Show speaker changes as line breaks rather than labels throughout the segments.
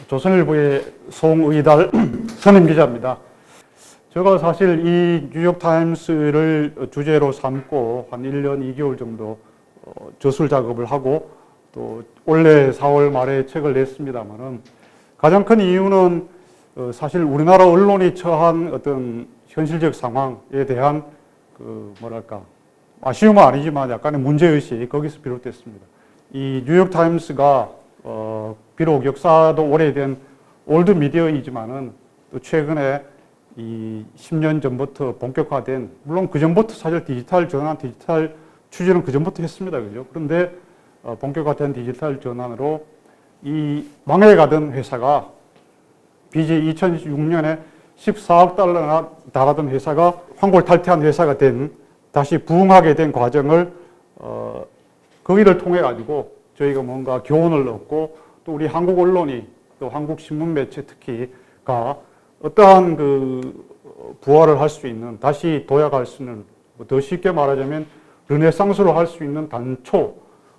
조선일보의 송의달 선임 기자입니다. 제가 사실 이 뉴욕타임스를 주제로 삼고 한 1년 2개월 정도 저술 작업을 하고 또 올해 4월 말에 책을 냈습니다만은 가장 큰 이유는 사실 우리나라 언론이 처한 어떤 현실적 상황에 대한 아쉬움은 아니지만 약간의 문제의식 거기서 비롯됐습니다. 이 뉴욕타임스가 비록 역사도 오래된 올드 미디어이지만은 또 최근에 이 10년 전부터 본격화된, 물론 그 전부터 사실 디지털 전환, 디지털 추진은 그 전부터 했습니다. 그죠? 그런데 본격화된 디지털 전환으로 이 망해가던 회사가 BJ 2006년에 14억 달러나 달하던 회사가 환골탈태한 회사가 다시 부흥하게 된 과정을 거기를 통해 가지고 저희가 뭔가 교훈을 얻고 또 우리 한국 언론이 또 한국 신문 매체 특히가 어떠한 부활을 할 수 있는, 다시 도약할 수 있는, 더 쉽게 말하자면 르네상스로 할 수 있는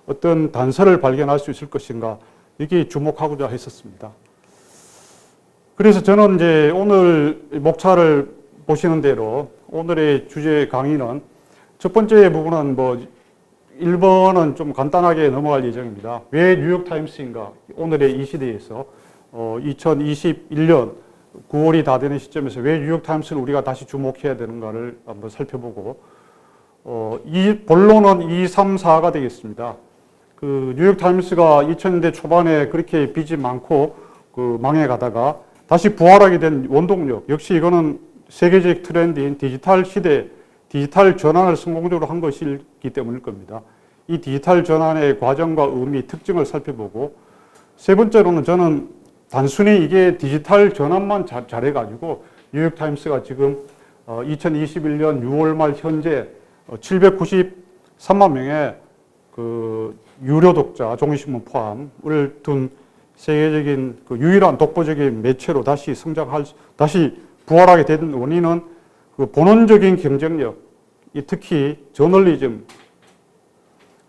어떤 단서를 발견할 수 있을 것인가, 이게 주목하고자 했었습니다. 그래서 저는 이제 오늘 목차를 보시는 대로 오늘의 주제 강의는 첫 번째 부분은 1번은 좀 간단하게 넘어갈 예정입니다. 왜 뉴욕타임스인가? 오늘의 이 시대에서 2021년 9월이 다 되는 시점에서 왜 뉴욕타임스를 우리가 다시 주목해야 되는가를 한번 살펴보고 이 본론은 2, 3, 4가 되겠습니다. 뉴욕타임스가 2000년대 초반에 그렇게 빚이 많고 망해가다가 다시 부활하게 된 원동력, 역시 이거는 세계적 트렌드인 디지털 시대, 디지털 전환을 성공적으로 한 것이기 때문일 겁니다. 이 디지털 전환의 과정과 의미, 특징을 살펴보고, 세 번째로는 저는 단순히 이게 디지털 전환만 잘해가지고 뉴욕타임스가 지금 2021년 6월 말 현재 793만 명의 유료 독자, 종이신문 포함을 둔 세계적인 유일한 독보적인 매체로 다시 부활하게 된 원인은 본원적인 경쟁력, 특히 저널리즘,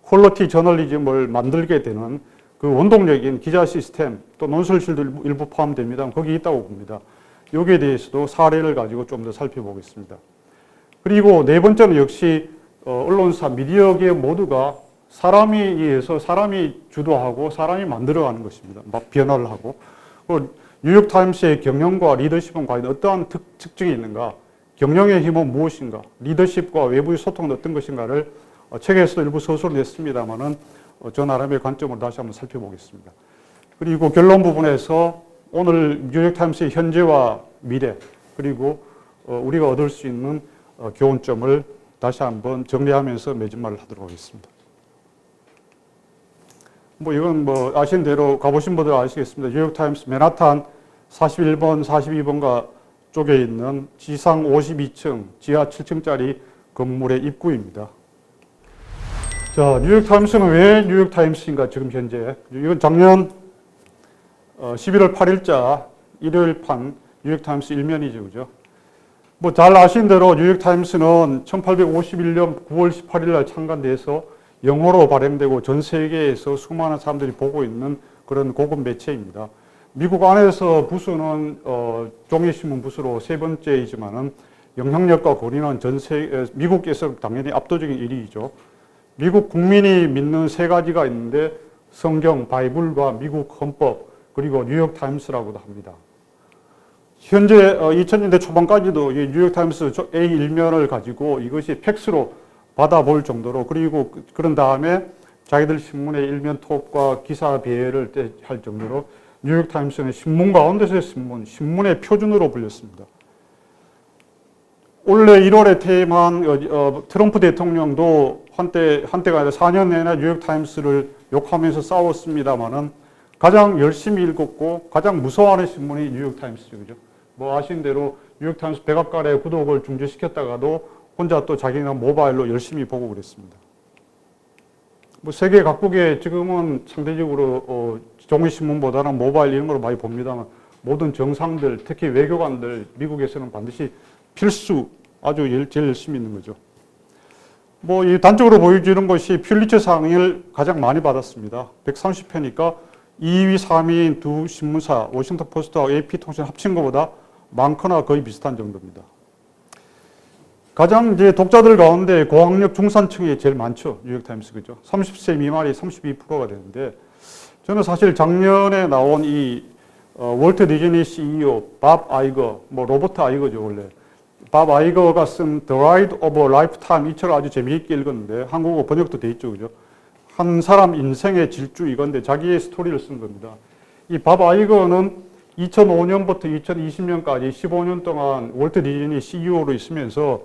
퀄리티 저널리즘을 만들게 되는 원동력인 기자 시스템, 또 논설실도 일부 포함됩니다. 거기 있다고 봅니다. 여기에 대해서도 사례를 가지고 좀 더 살펴보겠습니다. 그리고 네 번째는 역시 언론사, 미디어계 모두가 사람에 의해서 사람이 주도하고 사람이 만들어가는 것입니다. 변화를 하고. 뉴욕타임스의 경영과 리더십은 과연 어떠한 특징이 있는가? 경영의 힘은 무엇인가? 리더십과 외부의 소통은 어떤 것인가를 책에서도 일부 서술을 냈습니다만은 저 나름의 관점으로 다시 한번 살펴보겠습니다. 그리고 결론 부분에서 오늘 뉴욕타임스의 현재와 미래, 그리고 우리가 얻을 수 있는 교훈점을 다시 한번 정리하면서 매진말을 하도록 하겠습니다. 이건 아시는 대로 가보신 분들 아시겠습니다. 뉴욕타임스 맨하탄 41번, 42번가 쪽에 있는 지상 52층, 지하 7층짜리 건물의 입구입니다. 자, 뉴욕타임스는 왜 뉴욕타임스인가, 지금 현재. 이건 작년 11월 8일자 일요일판 뉴욕타임스 일면이죠, 그죠? 잘 아시는 대로 뉴욕타임스는 1851년 9월 18일 날 창간돼서 영어로 발행되고 전 세계에서 수많은 사람들이 보고 있는 그런 고급 매체입니다. 미국 안에서 부수는 종이신문 부수로 세 번째이지만은 영향력과 권위는 미국에서 당연히 압도적인 1위이죠. 미국 국민이 믿는 세 가지가 있는데 성경, 바이블과 미국 헌법, 그리고 뉴욕타임스라고도 합니다. 현재 2000년대 초반까지도 이 뉴욕타임스 A 일면을 가지고 이것이 팩스로 받아볼 정도로, 그리고 그런 다음에 자기들 신문의 일면 톱과 기사 배열을 할 정도로 뉴욕타임스는 신문 가운데서의 신문의 표준으로 불렸습니다. 올해 1월에 퇴임한 트럼프 대통령도 한때가 아니라 4년 내내 뉴욕타임스를 욕하면서 싸웠습니다만은 가장 열심히 읽었고 가장 무서워하는 신문이 뉴욕타임스죠. 그죠? 아시는 대로 뉴욕타임스 백악관의 구독을 중지시켰다가도 혼자 또 자기는 모바일로 열심히 보고 그랬습니다. 세계 각국에 지금은 상대적으로 종이신문보다는 모바일 이런 걸 많이 봅니다만 모든 정상들, 특히 외교관들, 미국에서는 반드시 필수, 아주 제일 열심히 있는 거죠. 이 단적으로 보여주는 것이 퓰리처 상을 가장 많이 받았습니다. 130회니까 2위, 3위인 두 신문사 워싱턴 포스트와 AP통신 합친 것보다 많거나 거의 비슷한 정도입니다. 가장 이제 독자들 가운데 고학력 중산층이 제일 많죠. 뉴욕타임스 그죠? 30세 미만이 32%가 되는데 저는 사실 작년에 나온 이 월트 디즈니 CEO 밥 아이거, 뭐 로버트 아이거죠 원래. 밥 아이거가 쓴 The Ride of a Lifetime 이 책을 아주 재미있게 읽었는데 한국어 번역도 돼 있죠, 그죠? 한 사람 인생의 질주 이건데 자기의 스토리를 쓴 겁니다. 이 밥 아이거는 2005년부터 2020년까지 15년 동안 월트 디즈니 CEO로 있으면서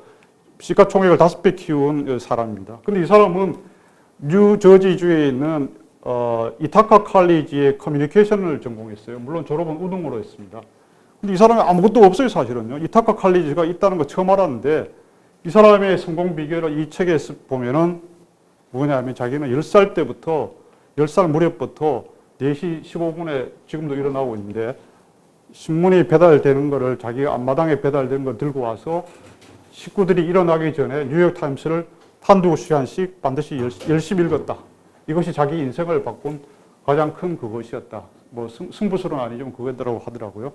시가총액을 5배 키운 사람입니다. 근데 이 사람은 뉴저지주에 있는 이타카 칼리지의 커뮤니케이션을 전공했어요. 물론 졸업은 우등으로 했습니다. 근데 이 사람이 아무것도 없어요, 사실은요. 이타카 칼리지가 있다는 거 처음 알았는데 이 사람의 성공 비결을 이 책에 보면은 뭐냐면 자기는 10살 때부터 10살 무렵부터 4시 15분에 지금도 일어나고 있는데 신문이 배달되는 거를 자기가 앞마당에 배달된 걸 들고 와서 식구들이 일어나기 전에 뉴욕타임스를 한두 시간씩 반드시 열심히 읽었다. 이것이 자기 인생을 바꾼 가장 큰 그것이었다. 뭐 승부수는 아니지만 그거더라고 하더라고요.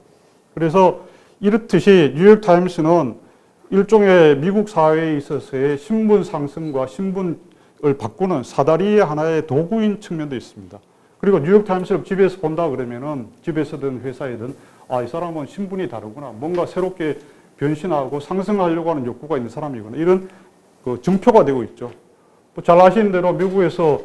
그래서 이렇듯이 뉴욕타임스는 일종의 미국 사회에 있어서의 신분 상승과 신분을 바꾸는 사다리의 하나의 도구인 측면도 있습니다. 그리고 뉴욕타임스를 집에서 본다 그러면은 집에서든 회사에든 아, 이 사람은 신분이 다르구나. 뭔가 새롭게 변신하고 상승하려고 하는 욕구가 있는 사람이구나. 이런 그 증표가 되고 있죠. 뭐 잘 아시는 대로 미국에서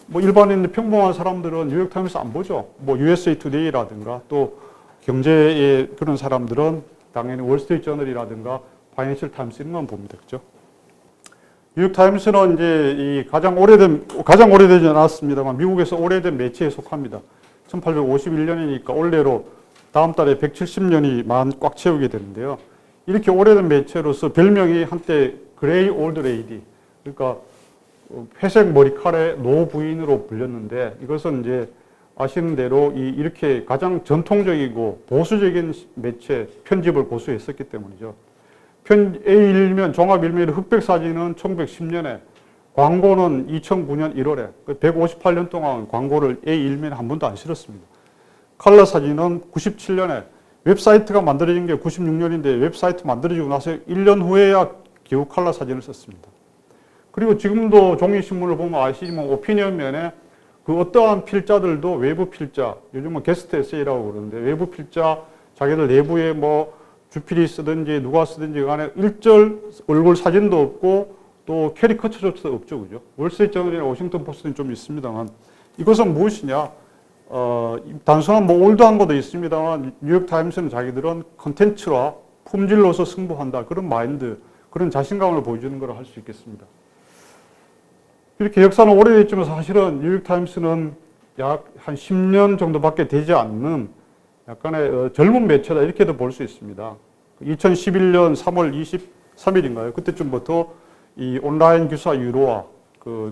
뭐 일반인 평범한 사람들은 뉴욕타임스 안 보죠. 뭐 USA Today라든가 또 경제의 그런 사람들은 당연히 월스트리트저널이라든가 파이낸셜 타임스 이런 건 봅니다. 그죠? 뉴욕타임스는 이제 이 가장 오래되지 않았습니다만 미국에서 오래된 매체에 속합니다. 1851년이니까 올해로 다음 달에 170년이 꽉 채우게 되는데요. 이렇게 오래된 매체로서 별명이 한때 그레이 올드 레이디, 그러니까 회색 머리칼의 노부인으로 불렸는데 이것은 이제 아시는 대로 이렇게 가장 전통적이고 보수적인 매체 편집을 고수했었기 때문이죠. A1면 종합일면의 흑백 사진은 1910년에 광고는 2009년 1월에 158년 동안 광고를 A1면에 한 번도 안 실었습니다. 컬러 사진은 97년에 웹사이트가 만들어진 게 96년인데 웹사이트 만들어지고 나서 1년 후에야 겨우 컬러 사진을 썼습니다. 그리고 지금도 종이신문을 보면 아시지만 오피니언면에 그 어떠한 필자들도 외부 필자, 요즘은 게스트 에세이라고 그러는데 외부 필자, 자기들 내부에 뭐 주필이 쓰든지 누가 쓰든지 간에 일절 얼굴 사진도 없고 또 캐리커처조차 없죠. 그죠? 월스트리트저널이나 워싱턴 포스트는 좀 있습니다만 이것은 무엇이냐? 단순한 뭐 올드한 것도 있습니다만 뉴욕타임스는 자기들은 컨텐츠와 품질로서 승부한다. 그런 마인드, 그런 자신감을 보여주는 걸 할 수 있겠습니다. 이렇게 역사는 오래됐지만 사실은 뉴욕타임스는 약 한 10년 정도밖에 되지 않는 약간의 젊은 매체다 이렇게도 볼 수 있습니다. 2011년 3월 23일인가요? 그때쯤부터 이 온라인 기사 유료화,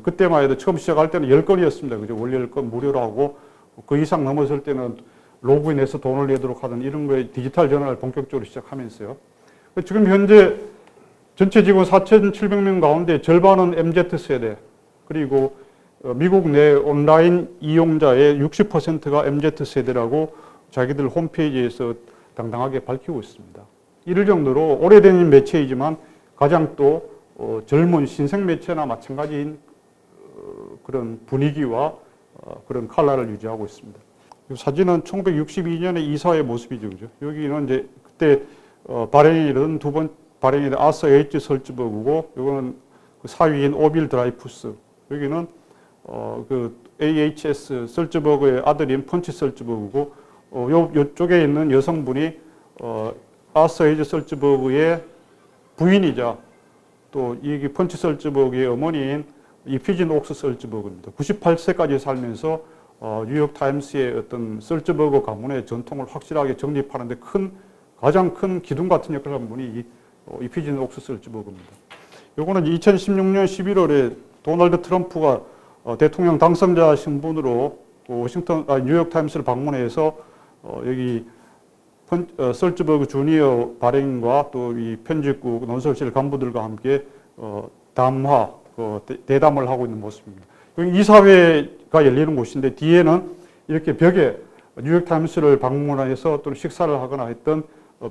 그때만 해도 처음 시작할 때는 10건이었습니다. 그죠? 원래 10건 무료로 하고 그 이상 넘어설 때는 로그인해서 돈을 내도록 하던 이런 거에 디지털 전환을 본격적으로 시작하면서요. 지금 현재 전체 직원 4,700명 가운데 절반은 MZ세대, 그리고 미국 내 온라인 이용자의 60%가 MZ세대라고 자기들 홈페이지에서 당당하게 밝히고 있습니다. 이럴 정도로 오래된 매체이지만 가장 또 젊은 신생 매체나 마찬가지인 그런 분위기와 그런 컬러를 유지하고 있습니다. 이 사진은 1962년의 이사의 모습이죠. 그죠? 여기는 이제 그때 발행이 이르던 두 번 발행이 된 아서 H 설츠버그고, 이거는 그 사위인 오빌 드라이푸스. 여기는 그 AHS 설츠버그의 아들인 펀치 설츠버그고, 요쪽에 있는 여성분이 아서 H 설츠버그의 부인이자 또 이 펀치 설츠버그의 어머니인 이피진 옥스 설츠버그입니다. 98세까지 살면서 뉴욕타임스의 어떤 설츠버그 가문의 전통을 확실하게 정립하는데 가장 큰 기둥 같은 역할을 한 분이 이피진 옥스 설츠버그입니다. 요거는 2016년 11월에 도널드 트럼프가 대통령 당선자 신분으로 뉴욕타임스를 방문해서 여기 설츠버그 주니어 발행인과 또 이 편집국 논설실 간부들과 함께 대담을 하고 있는 모습입니다. 여기 이사회가 열리는 곳인데 뒤에는 이렇게 벽에 뉴욕타임스를 방문해서 또는 식사를 하거나 했던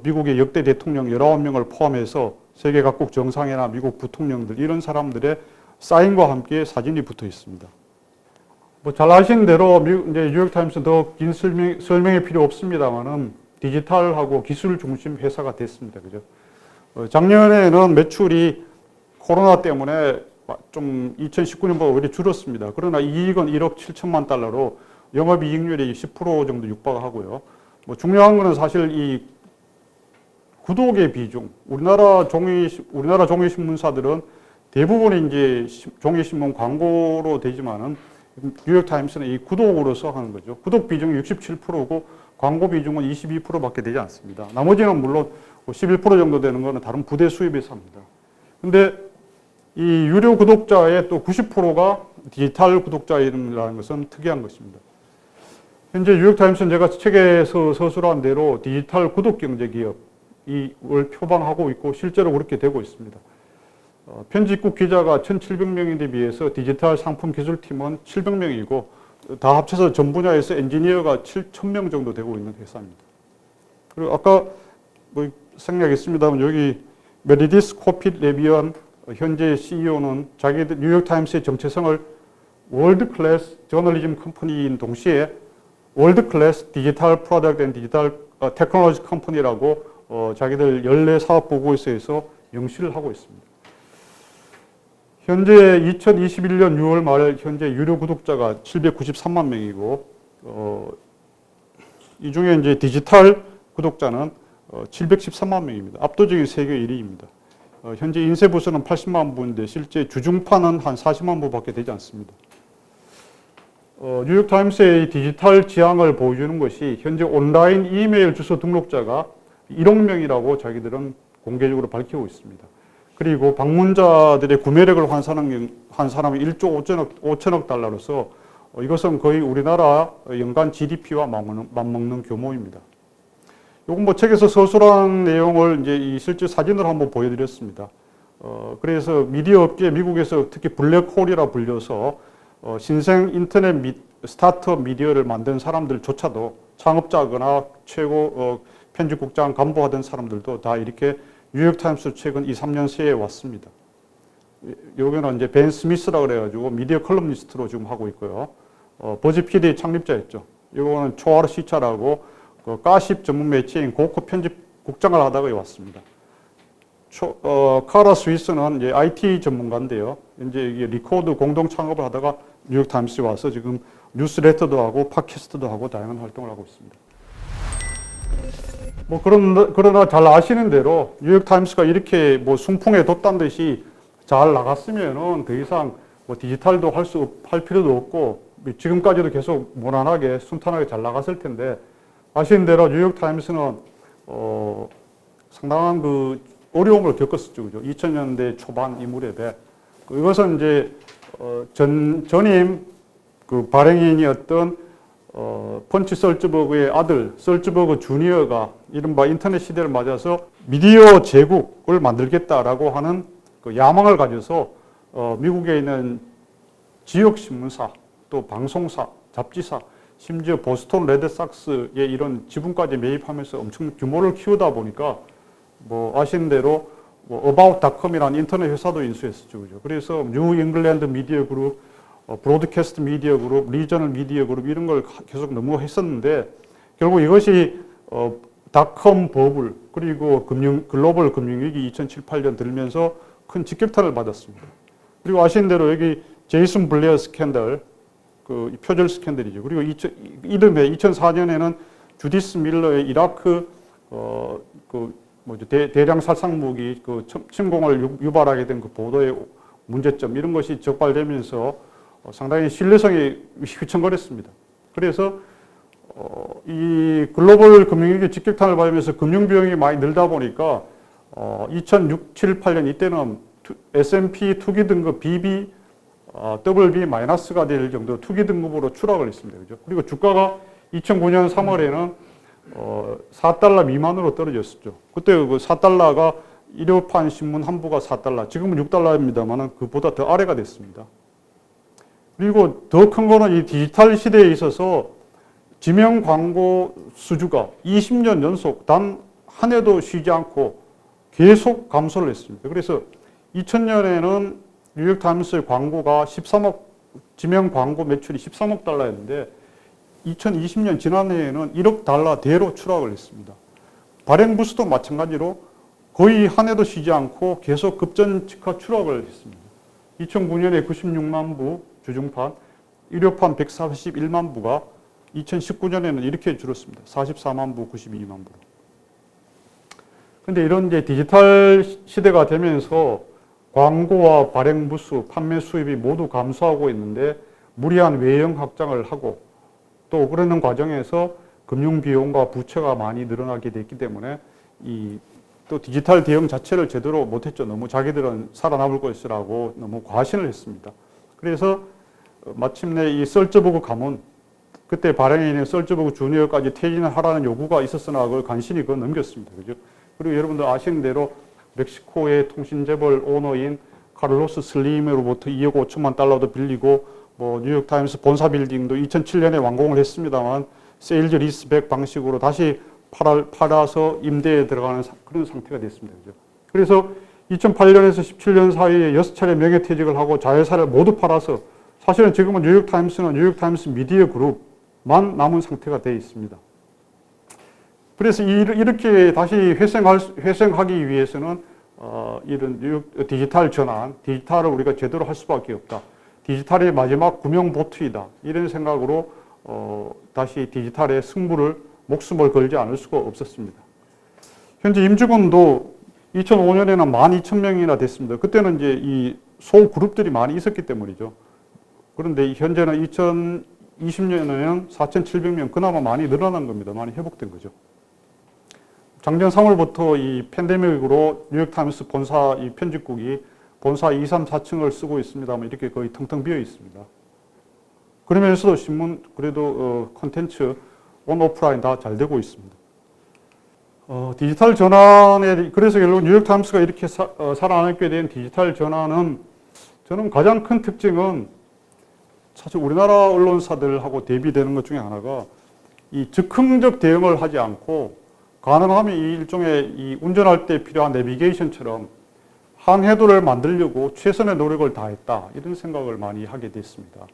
미국의 역대 대통령 19명을 포함해서 세계 각국 정상이나 미국 부통령들 이런 사람들의 사인과 함께 사진이 붙어 있습니다. 뭐 잘 아시는 대로 이제 뉴욕타임스는 더 긴 설명이 필요 없습니다만은 디지털하고 기술 중심 회사가 됐습니다. 그죠? 작년에는 매출이 코로나 때문에 좀 2019년보다 오히려 줄었습니다. 그러나 이익은 1억 7천만 달러로 영업이익률이 10% 정도 육박하고요. 뭐 중요한 거는 사실 이 구독의 비중, 우리나라 종이신문사들은 대부분이 이제 종이신문 광고로 되지만은 뉴욕타임스는 이 구독으로서 하는 거죠. 구독 비중이 67%고 광고 비중은 22%밖에 되지 않습니다. 나머지는 물론 11% 정도 되는 거는 다른 부대 수입에서 합니다. 근데 이 유료 구독자의 또 90%가 디지털 구독자라는 것은 특이한 것입니다. 현재 뉴욕타임스는 제가 책에서 서술한 대로 디지털 구독 경제 기업을 표방하고 있고 실제로 그렇게 되고 있습니다. 편집국 기자가 1,700명인데 비해서 디지털 상품 기술팀은 700명이고 다 합쳐서 전 분야에서 엔지니어가 7,000명 정도 되고 있는 회사입니다. 그리고 아까 뭐 생략했습니다만 여기 메리디스 코핏 레비언 현재 CEO는 자기들 뉴욕타임스의 정체성을 월드 클래스 저널리즘 컴퍼니인 동시에 월드 클래스 디지털 프로덕트 앤 디지털 테크놀로지 컴퍼니라고 자기들 연례 사업 보고서에서 명시를 하고 있습니다. 현재 2021년 6월 말 현재 유료 구독자가 793만 명이고 이 중에 이제 디지털 구독자는 713만 명입니다. 압도적인 세계 1위입니다. 현재 인쇄부서는 80만 부인데 실제 주중판은 한 40만 부밖에 되지 않습니다. 뉴욕타임스의 디지털 지향을 보여주는 것이 현재 온라인 이메일 주소 등록자가 1억 명이라고 자기들은 공개적으로 밝히고 있습니다. 그리고 방문자들의 구매력을 환산한 사람이 1조 5천억 달러로서 이것은 거의 우리나라 연간 GDP와 맞먹는 규모입니다. 요건 뭐 책에서 서술한 내용을 이제 이 실제 사진으로 한번 보여드렸습니다. 그래서 미디어 업계 미국에서 특히 블랙홀이라 불려서 신생 인터넷 스타트업 미디어를 만든 사람들조차도 창업자거나 최고 편집국장 간부하던 사람들도 다 이렇게 뉴욕타임스 최근 2, 3년 새에 왔습니다. 여기는 이제 벤 스미스라고 그래가지고 미디어 컬럼니스트로 지금 하고 있고요. 버즈피드의 창립자였죠. 이거는 초아르 시차라고 그 가십 전문 매체인 고코 편집국장을 하다가 왔습니다. 카라 스위스는 이제 IT 전문가인데요. 이제 이게 리코드 공동 창업을 하다가 뉴욕타임스에 와서 지금 뉴스레터도 하고 팟캐스트도 하고 다양한 활동을 하고 있습니다. 뭐 그러나 잘 아시는 대로 뉴욕타임스가 이렇게 뭐 순풍에 돋단 듯이 잘 나갔으면은 더 이상 뭐 디지털도 할 필요도 없고 지금까지도 계속 무난하게 순탄하게 잘 나갔을 텐데 아시는 대로 뉴욕타임스는 상당한 그 어려움을 겪었었죠. 그죠? 2000년대 초반 이 무렵에 이것은 이제 전임 그 발행인이었던 펀치 설츠버그의 아들 설츠버그 주니어가 이른바 인터넷 시대를 맞아서 미디어 제국을 만들겠다라고 하는 그 야망을 가져서 미국에 있는 지역 신문사 또 방송사, 잡지사, 심지어 보스턴 레드삭스의 이런 지분까지 매입하면서 엄청 규모를 키우다 보니까 뭐 아시는 대로 뭐 about.com이라는 인터넷 회사도 인수했었죠. 그죠? 그래서 뉴 잉글랜드 미디어 그룹, 브로드캐스트 미디어 그룹, 리저널 미디어 그룹 이런 걸 계속 너무 했었는데 결국 이것이 닷컴 버블 그리고 글로벌 금융위기 2007, 8년 들면서 큰 직격탄을 받았습니다. 그리고 아시는 대로 여기 제이슨 블레어 스캔들, 그 표절 스캔들이죠. 그리고 이듬해 2004년에는 주디스 밀러의 이라크 대량 살상 무기 그 침공을 유발하게 된 그 보도의 문제점 이런 것이 적발되면서 상당히 신뢰성이 휘청거렸습니다. 그래서 이 글로벌 금융위기 직격탄을 받으면서 금융 비용이 많이 늘다 보니까 2006, 7, 8년 이때는 S&P 투기 등급 BB WB 마이너스가 될 정도 투기 등급으로 추락을 했습니다. 그죠? 그리고 주가가 2009년 3월에는 4달러 미만으로 떨어졌었죠. 그때 그 4달러가 일요판 신문 한 부가 4달러, 지금은 6달러입니다만 그보다 더 아래가 됐습니다. 그리고 더 큰 거는 이 디지털 시대에 있어서 지명 광고 수주가 20년 연속 단 한 해도 쉬지 않고 계속 감소를 했습니다. 그래서 2000년에는 뉴욕타임스의 광고가 13억, 지명 광고 매출이 13억 달러였는데 2020년 지난해에는 1억 달러대로 추락을 했습니다. 발행 부수도 마찬가지로 거의 한 해도 쉬지 않고 계속 급전직하 추락을 했습니다. 2009년에 96만 부 주중판, 일요판 141만 부가 2019년에는 이렇게 줄었습니다. 44만 부, 92만 부로. 근데 이런 이제 디지털 시대가 되면서 광고와 발행 부수, 판매 수입이 모두 감소하고 있는데 무리한 외형 확장을 하고 또 그러는 과정에서 금융 비용과 부채가 많이 늘어나게 됐기 때문에 또 디지털 대응 자체를 제대로 못했죠. 너무 자기들은 살아남을 것이라고 너무 과신을 했습니다. 그래서 마침내 이 썰저버그 가문, 그때 발행해 있는 썰저버그 주니어까지 퇴진을 하라는 요구가 있었으나 그걸 간신히 넘겼습니다. 그죠? 그리고 여러분들 아시는 대로 멕시코의 통신재벌 오너인 카를로스 슬림으로부터 2억 5천만 달러도 빌리고 뭐 뉴욕타임스 본사 빌딩도 2007년에 완공을 했습니다만 세일즈 리스백 방식으로 다시 팔아서 임대에 들어가는 그런 상태가 됐습니다. 그죠? 그래서 2008년에서 17년 사이에 6차례 명예퇴직을 하고 자회사를 모두 팔아서 사실은 지금은 뉴욕타임스는 뉴욕타임스 미디어 그룹만 남은 상태가 되어 있습니다. 그래서 이렇게 다시 회생하기 위해서는 이런 디지털 전환, 디지털을 우리가 제대로 할 수밖에 없다. 디지털의 마지막 구명보트이다. 이런 생각으로 다시 디지털의 승부를 목숨을 걸지 않을 수가 없었습니다. 현재 임직원도 2005년에는 12,000명이나 됐습니다. 그때는 이제 이 소그룹들이 많이 있었기 때문이죠. 그런데 현재는 2020년에는 4,700명, 그나마 많이 늘어난 겁니다. 많이 회복된 거죠. 작년 3월부터 이 팬데믹으로 뉴욕타임스 본사 이 편집국이 본사 2, 3, 4층을 쓰고 있습니다만 이렇게 거의 텅텅 비어 있습니다. 그러면서도 신문, 그래도 콘텐츠, 온, 오프라인 다 잘 되고 있습니다. 디지털 전환에, 그래서 결국 뉴욕타임스가 이렇게 살아남게 된 디지털 전환은 저는 가장 큰 특징은 사실 우리나라 언론사들하고 대비되는 것 중에 하나가 이 즉흥적 대응을 하지 않고 가능하면 이 일종의 이 운전할 때 필요한 내비게이션처럼 항해도를 만들려고 최선의 노력을 다했다. 이런 생각을 많이 하게 됐습니다.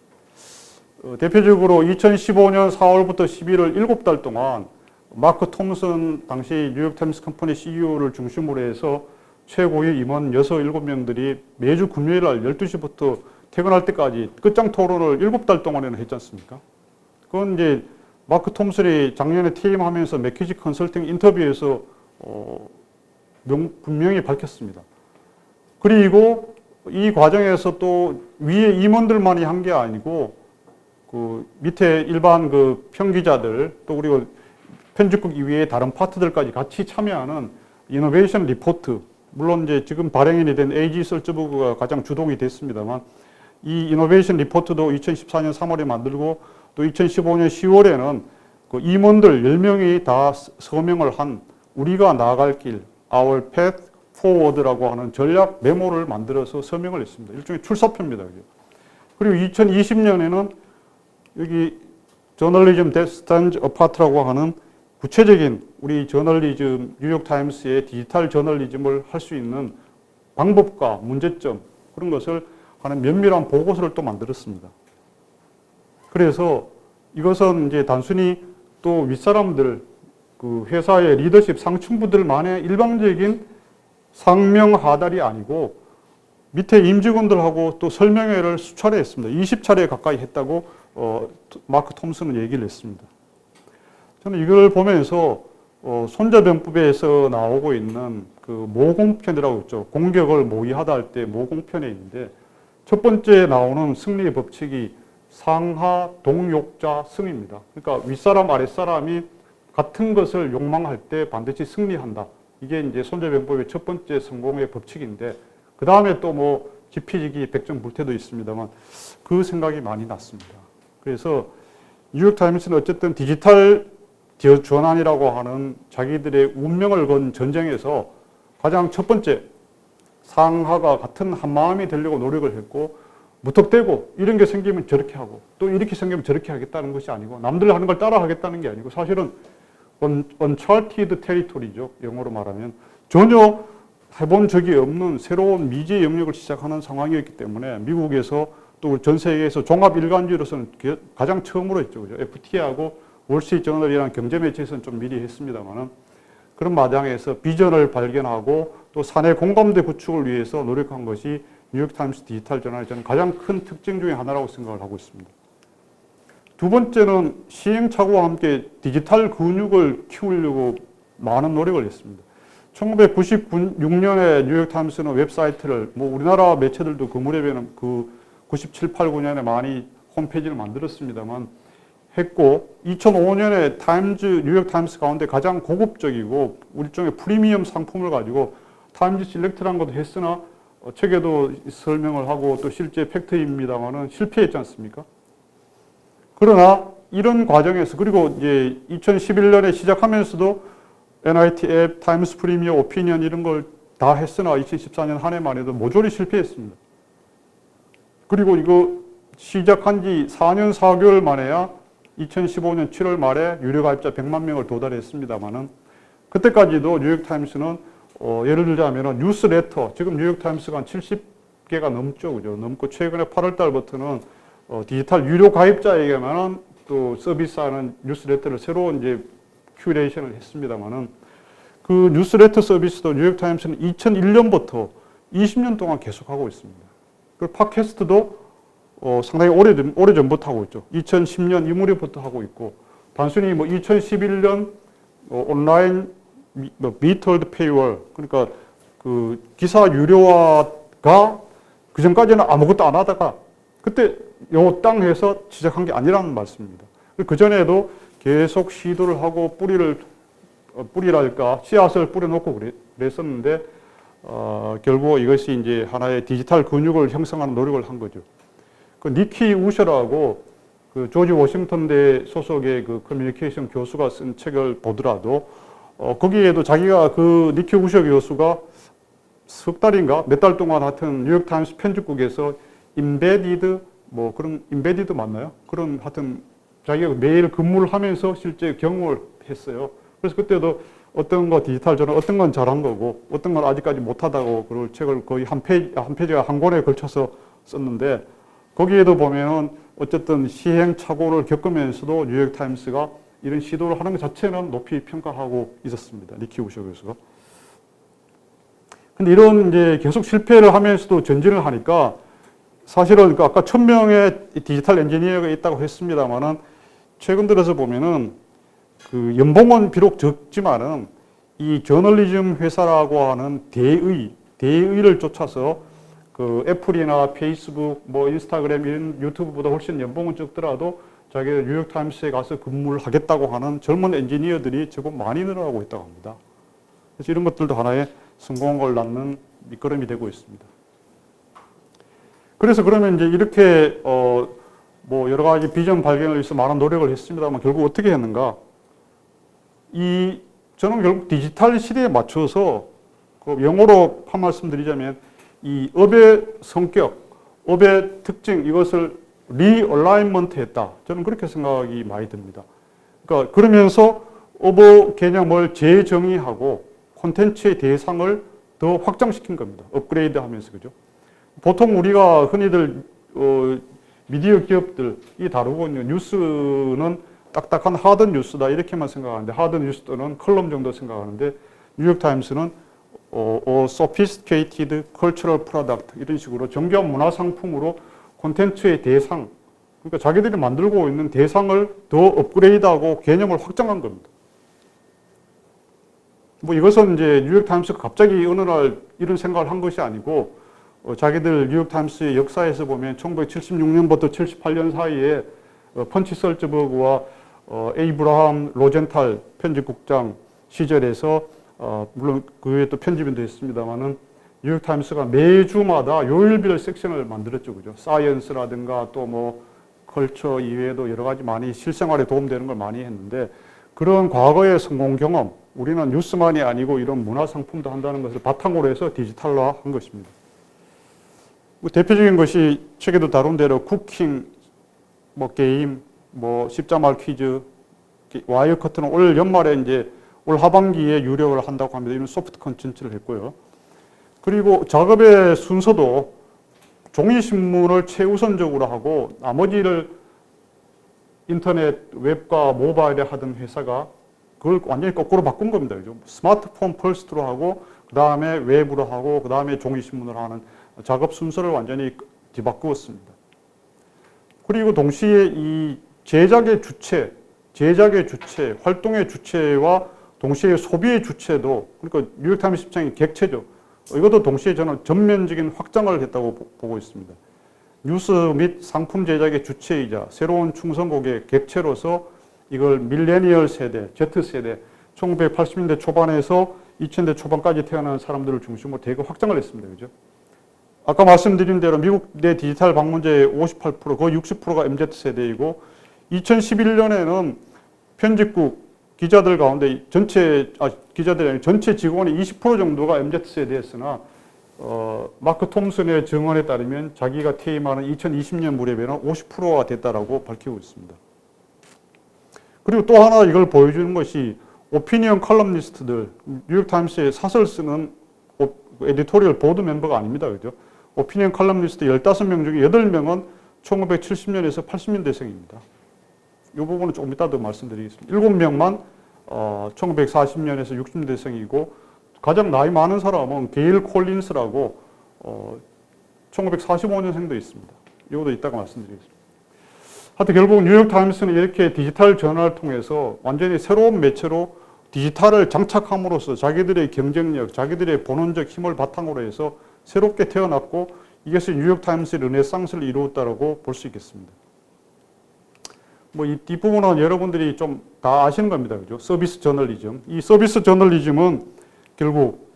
대표적으로 2015년 4월부터 11월 7달 동안 마크 톰슨 당시 뉴욕타임스 컴퍼니 CEO를 중심으로 해서 최고위 임원 6, 7명들이 매주 금요일 날 12시부터 퇴근할 때까지 끝장 토론을 7달 동안에는 했지 않습니까? 그건 이제 마크 톰슨이 작년에 퇴임하면서 맥키지 컨설팅 인터뷰에서 분명히 밝혔습니다. 그리고 이 과정에서 또 위에 임원들만이 한 게 아니고 그 밑에 일반 그 평기자들 또 그리고 편집국 이외의 다른 파트들까지 같이 참여하는 이노베이션 리포트, 물론 이제 지금 발행인이 된 AG 설저버그가 가장 주동이 됐습니다만 이 이노베이션 리포트도 2014년 3월에 만들고 또 2015년 10월에는 그 임원들 10명이 다 서명을 한 우리가 나아갈 길, Our Path Forward라고 하는 전략 메모를 만들어서 서명을 했습니다. 일종의 출사표입니다. 그리고 2020년에는 여기 저널리즘 that stands apart라고 하는 구체적인 우리 저널리즘, 뉴욕타임스의 디지털 저널리즘을 할 수 있는 방법과 문제점 그런 것을 하는 면밀한 보고서를 또 만들었습니다. 그래서 이것은 이제 단순히 또 윗사람들, 그 회사의 리더십 상층부들만의 일방적인 상명하달이 아니고 밑에 임직원들하고 또 설명회를 수차례 했습니다. 20차례 가까이 했다고 마크 톰슨은 얘기를 했습니다. 저는 이걸 보면서 손자병법에서 나오고 있는 그 모공편이라고 있죠. 공격을 모의하다 할 때 모공편에 있는데 첫 번째 나오는 승리의 법칙이 상하 동욕자 승입니다. 그러니까 윗사람 아랫사람이 같은 것을 욕망할 때 반드시 승리한다. 이게 이제 손자병법의 첫 번째 성공의 법칙인데 그 다음에 또 뭐 지피지기 백전불태도 있습니다만 그 생각이 많이 났습니다. 그래서 뉴욕타임스는 어쨌든 디지털 전환이라고 하는 자기들의 운명을 건 전쟁에서 가장 첫 번째 상하가 같은 한 마음이 되려고 노력을 했고 무턱대고 이런 게 생기면 저렇게 하고 또 이렇게 생기면 저렇게 하겠다는 것이 아니고 남들 하는 걸 따라 하겠다는 게 아니고 사실은 uncharted territory죠. 영어로 말하면 전혀 해본 적이 없는 새로운 미지의 영역을 시작하는 상황이었기 때문에 미국에서 또 전 세계에서 종합 일간지로서는 가장 처음으로 했죠. 그죠? FT하고 월스트리트저널이라는 경제 매체에서는 좀 미리 했습니다만은 그런 마당에서 비전을 발견하고 또 사내 공감대 구축을 위해서 노력한 것이 뉴욕타임스 디지털 저널의 저는 가장 큰 특징 중에 하나라고 생각을 하고 있습니다. 두 번째는 시행착오와 함께 디지털 근육을 키우려고 많은 노력을 했습니다. 1996년에 뉴욕타임스는 웹사이트를 우리나라 매체들도 그 무렵에는 97, 8, 9년에 많이 홈페이지를 만들었습니다만 했고 2005년에 뉴욕타임스 가운데 가장 고급적이고 일종의 프리미엄 상품을 가지고 타임즈 실렉트라는 것도 했으나 책에도 설명을 하고 또 실제 팩트입니다만은 실패했지 않습니까? 그러나 이런 과정에서 그리고 이제 2011년에 시작하면서도 NIT 앱, 타임스 프리미엄, 오피니언 이런 걸 다 했으나 2014년 한 해만 해도 모조리 실패했습니다. 그리고 이거 시작한 지 4년 4개월 만에야 2015년 7월 말에 유료 가입자 100만 명을 도달했습니다만은 그때까지도 뉴욕타임스는 예를 들자면 뉴스레터, 지금 뉴욕타임스가 한 70개가 넘죠. 그죠? 넘고 최근에 8월 달부터는 디지털 유료 가입자에게만은 또 서비스하는 뉴스레터를 새로 이제 큐레이션을 했습니다만은 그 뉴스레터 서비스도 뉴욕타임스는 2001년부터 20년 동안 계속하고 있습니다. 그리고 팟캐스트도 상당히 오래전부터 하고 있죠. 2010년 이 무렵부터 하고 있고 단순히 2011년 온라인 미터드 페이월 그러니까 그 기사 유료화가 그 전까지는 아무것도 안 하다가 그때 요 땅 해서 시작한 게 아니라는 말씀입니다. 그 전에도 계속 시도를 하고 뿌리랄까 씨앗을 뿌려놓고 그랬었는데 결국 이것이 이제 하나의 디지털 근육을 형성하는 노력을 한 거죠. 그 니키 우셔라고 그 조지 워싱턴대 소속의 그 커뮤니케이션 교수가 쓴 책을 보더라도 거기에도 자기가 그 니키 우셔 교수가 석 달인가 몇 달 동안 하여튼 뉴욕타임스 편집국에서 임베디드 그런 임베디드 맞나요? 그런 하여튼 자기가 매일 근무를 하면서 실제 경험을 했어요. 그래서 그때도 어떤 거 디지털 저널 어떤 건 잘한 거고 어떤 건 아직까지 못하다고 그걸 책을 거의 한 페이지가 한 권에 걸쳐서 썼는데 거기에도 보면은 어쨌든 시행착오를 겪으면서도 뉴욕타임스가 이런 시도를 하는 것 자체는 높이 평가하고 있었습니다. 니키 우셔 교수가. 근데 이런 이제 계속 실패를 하면서도 전진을 하니까 사실은 아까 1000명의 디지털 엔지니어가 있다고 했습니다만은 최근 들어서 보면은 그 연봉은 비록 적지만은 이 저널리즘 회사라고 하는 대의를 쫓아서 그 애플이나 페이스북, 인스타그램 이런 유튜브보다 훨씬 연봉은 적더라도 자기가 뉴욕타임스에 가서 근무를 하겠다고 하는 젊은 엔지니어들이 제법 많이 늘어나고 있다고 합니다. 그래서 이런 것들도 하나의 성공을 낳는 밑거름이 되고 있습니다. 그래서 그러면 이제 이렇게 여러 가지 비전 발견을 위해서 많은 노력을 했습니다만 결국 어떻게 했는가? 저는 결국 디지털 시대에 맞춰서 영어로 한 말씀 드리자면 이 업의 성격, 업의 특징 이것을 리얼라인먼트 했다. 저는 그렇게 생각이 많이 듭니다. 그러니까 그러면서 업의 개념을 재정의하고 콘텐츠의 대상을 더 확장시킨 겁니다. 업그레이드 하면서 그죠? 보통 우리가 흔히들 미디어 기업들이 다루고 있는 뉴스는 딱딱한 하드 뉴스다 이렇게만 생각하는데 하드 뉴스 또는 컬럼 정도 생각하는데 뉴욕타임스는 sophisticated cultural product 이런 식으로 정교한 문화 상품으로 콘텐츠의 대상 그러니까 자기들이 만들고 있는 대상을 더 업그레이드하고 개념을 확장한 겁니다. 이것은 이제 뉴욕타임스가 갑자기 어느 날 이런 생각을 한 것이 아니고 자기들 뉴욕타임스의 역사에서 보면 1976년부터 78년 사이에 펀치 설즈버그와 에이브라함 로젠탈 편집국장 시절에서 물론 그 외에 또 편집인도 했습니다만은 뉴욕타임스가 매주마다 요일별 섹션을 만들었죠, 그죠? 사이언스라든가 또 컬처 이외에도 여러 가지 많이 실생활에 도움되는 걸 많이 했는데 그런 과거의 성공 경험, 우리는 뉴스만이 아니고 이런 문화 상품도 한다는 것을 바탕으로 해서 디지털화한 것입니다. 뭐 대표적인 것이 책에도 다룬 대로 쿠킹, 뭐 게임, 뭐 십자말 퀴즈, 와이어 커트는 올 연말에 이제 올 하반기에 유력을 한다고 합니다. 이런 소프트 컨텐츠를 했고요. 그리고 작업의 순서도 종이신문을 최우선적으로 하고 나머지를 인터넷, 웹과 모바일에 하던 회사가 그걸 완전히 거꾸로 바꾼 겁니다. 그죠? 스마트폰 퍼스트로 하고 그 다음에 웹으로 하고 그 다음에 종이신문을 하는 작업 순서를 완전히 뒤바꾸었습니다. 그리고 동시에 이 제작의 주체, 활동의 주체와 동시에 소비의 주체도 그러니까 뉴욕타임스 입장이 객체죠. 이것도 동시에 저는 전면적인 확장을 했다고 보고 있습니다. 뉴스 및 상품 제작의 주체이자 새로운 충성 고객 객체로서 이걸 밀레니얼 세대, Z세대, 1980년대 초반에서 2000대 초반까지 태어난 사람들을 중심으로 대거 확장을 했습니다. 그죠? 아까 말씀드린 대로 미국 내 디지털 방문자의 58%, 거의 60%가 MZ세대이고 2011년에는 편집국 기자들 가운데 기자들이 아니라 전체 직원의 20% 정도가 MZ세대였으나 마크 톰슨의 증언에 따르면 자기가 퇴임하는 2020년 무렵에는 50%가 됐다라고 밝히고 있습니다. 그리고 또 하나 이걸 보여주는 것이 오피니언 컬럼니스트들, 뉴욕타임스에 사설 쓰는 에디토리얼 보드 멤버가 아닙니다. 그죠? 오피니언 컬럼니스트 15명 중에 8명은 1970년에서 80년대생입니다. 이 부분은 조금 이따 더 말씀드리겠습니다. 7명만 1940년에서 60년대생이고 가장 나이 많은 사람은 게일 콜린스라고 1945년생도 있습니다. 이것도 이따가 말씀드리겠습니다. 하여튼 결국 뉴욕타임스는 이렇게 디지털 전환을 통해서 완전히 새로운 매체로 디지털을 장착함으로써 자기들의 경쟁력, 자기들의 본원적 힘을 바탕으로 해서 새롭게 태어났고 이것이 뉴욕타임스의 르네상스를 이루었다고 볼 수 있겠습니다. 뭐 이 뒷부분은 여러분들이 좀 다 아시는 겁니다. 그죠? 서비스 저널리즘. 이 서비스 저널리즘은 결국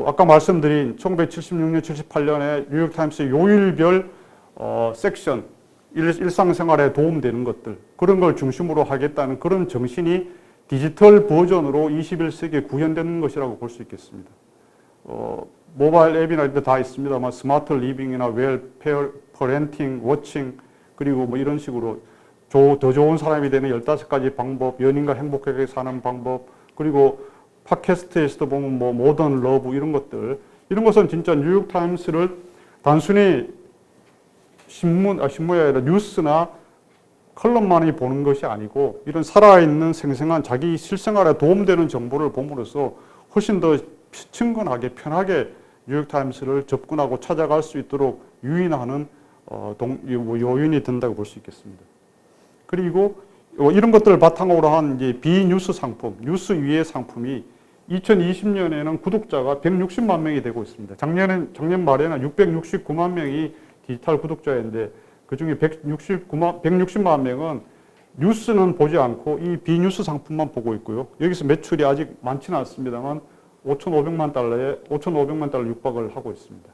아까 말씀드린 1976년, 78년에 뉴욕타임스의 요일별 섹션, 일상생활에 도움되는 것들 그런 걸 중심으로 하겠다는 그런 정신이 디지털 버전으로 21세기에 구현되는 것이라고 볼 수 있겠습니다. 모바일 앱이나 이런 데 다 있습니다만 스마트 리빙이나 웰페어, 퍼렌팅, 워칭 그리고 뭐 이런 식으로 더 좋은 사람이 되는 15가지 방법, 연인과 행복하게 사는 방법, 그리고 팟캐스트에서도 보면 뭐 모던 러브 이런 것들, 이런 것은 진짜 뉴욕타임스를 단순히 신문이 아니라 뉴스나 컬럼만이 보는 것이 아니고 이런 살아있는 생생한 자기 실생활에 도움되는 정보를 봄으로써 훨씬 더 친근하게 편하게 뉴욕타임스를 접근하고 찾아갈 수 있도록 유인하는 요인이 된다고 볼 수 있겠습니다. 그리고 이런 것들을 바탕으로 한 이제 비뉴스 상품, 뉴스 위의 상품이 2020년에는 구독자가 160만 명이 되고 있습니다. 작년 말에는 669만 명이 디지털 구독자인데 그중에 160만 명은 뉴스는 보지 않고 이 비뉴스 상품만 보고 있고요. 여기서 매출이 아직 많지는 않습니다만 5,500만 달러 육박을 하고 있습니다.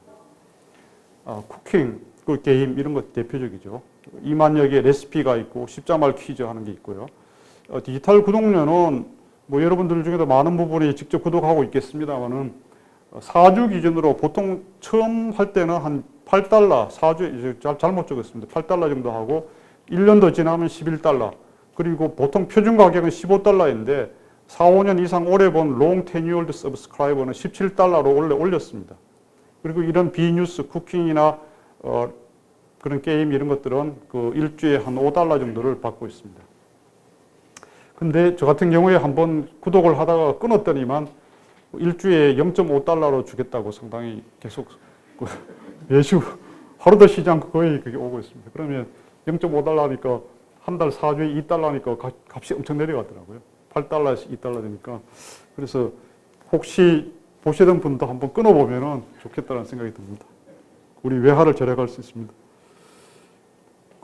쿠킹, 그 게임 이런 것 대표적이죠. 2만여 개의 레시피가 있고 십자말 퀴즈 하는 게 있고요. 디지털 구독료는 뭐 여러분들 중에도 많은 부분이 직접 구독하고 있겠습니다만은 4주 기준으로 보통 처음 할 때는 한 8달러, 4주, 잘못 적었습니다. 8달러 정도 하고 1년 더 지나면 11달러. 그리고 보통 표준 가격은 15달러인데 4, 5년 이상 오래 본 롱 테뉴얼드 서브스크라이버는 17달러로 원래 올렸습니다. 그리고 이런 비뉴스, 쿠킹이나 그런 게임 이런 것들은 그 일주에 한 5달러 정도를 받고 있습니다. 근데 저 같은 경우에 한번 구독을 하다가 끊었더니만 일주에 0.5달러로 주겠다고 상당히 계속 매주 하루 더 쉬지 않고 거의 그게 오고 있습니다. 그러면 0.5달러니까 한 달 4주에 2달러니까 값이 엄청 내려가더라고요. 8달러에서 2달러 되니까. 그래서 혹시 보시던 분도 한번 끊어보면 좋겠다는 생각이 듭니다. 우리 외화를 절약할 수 있습니다.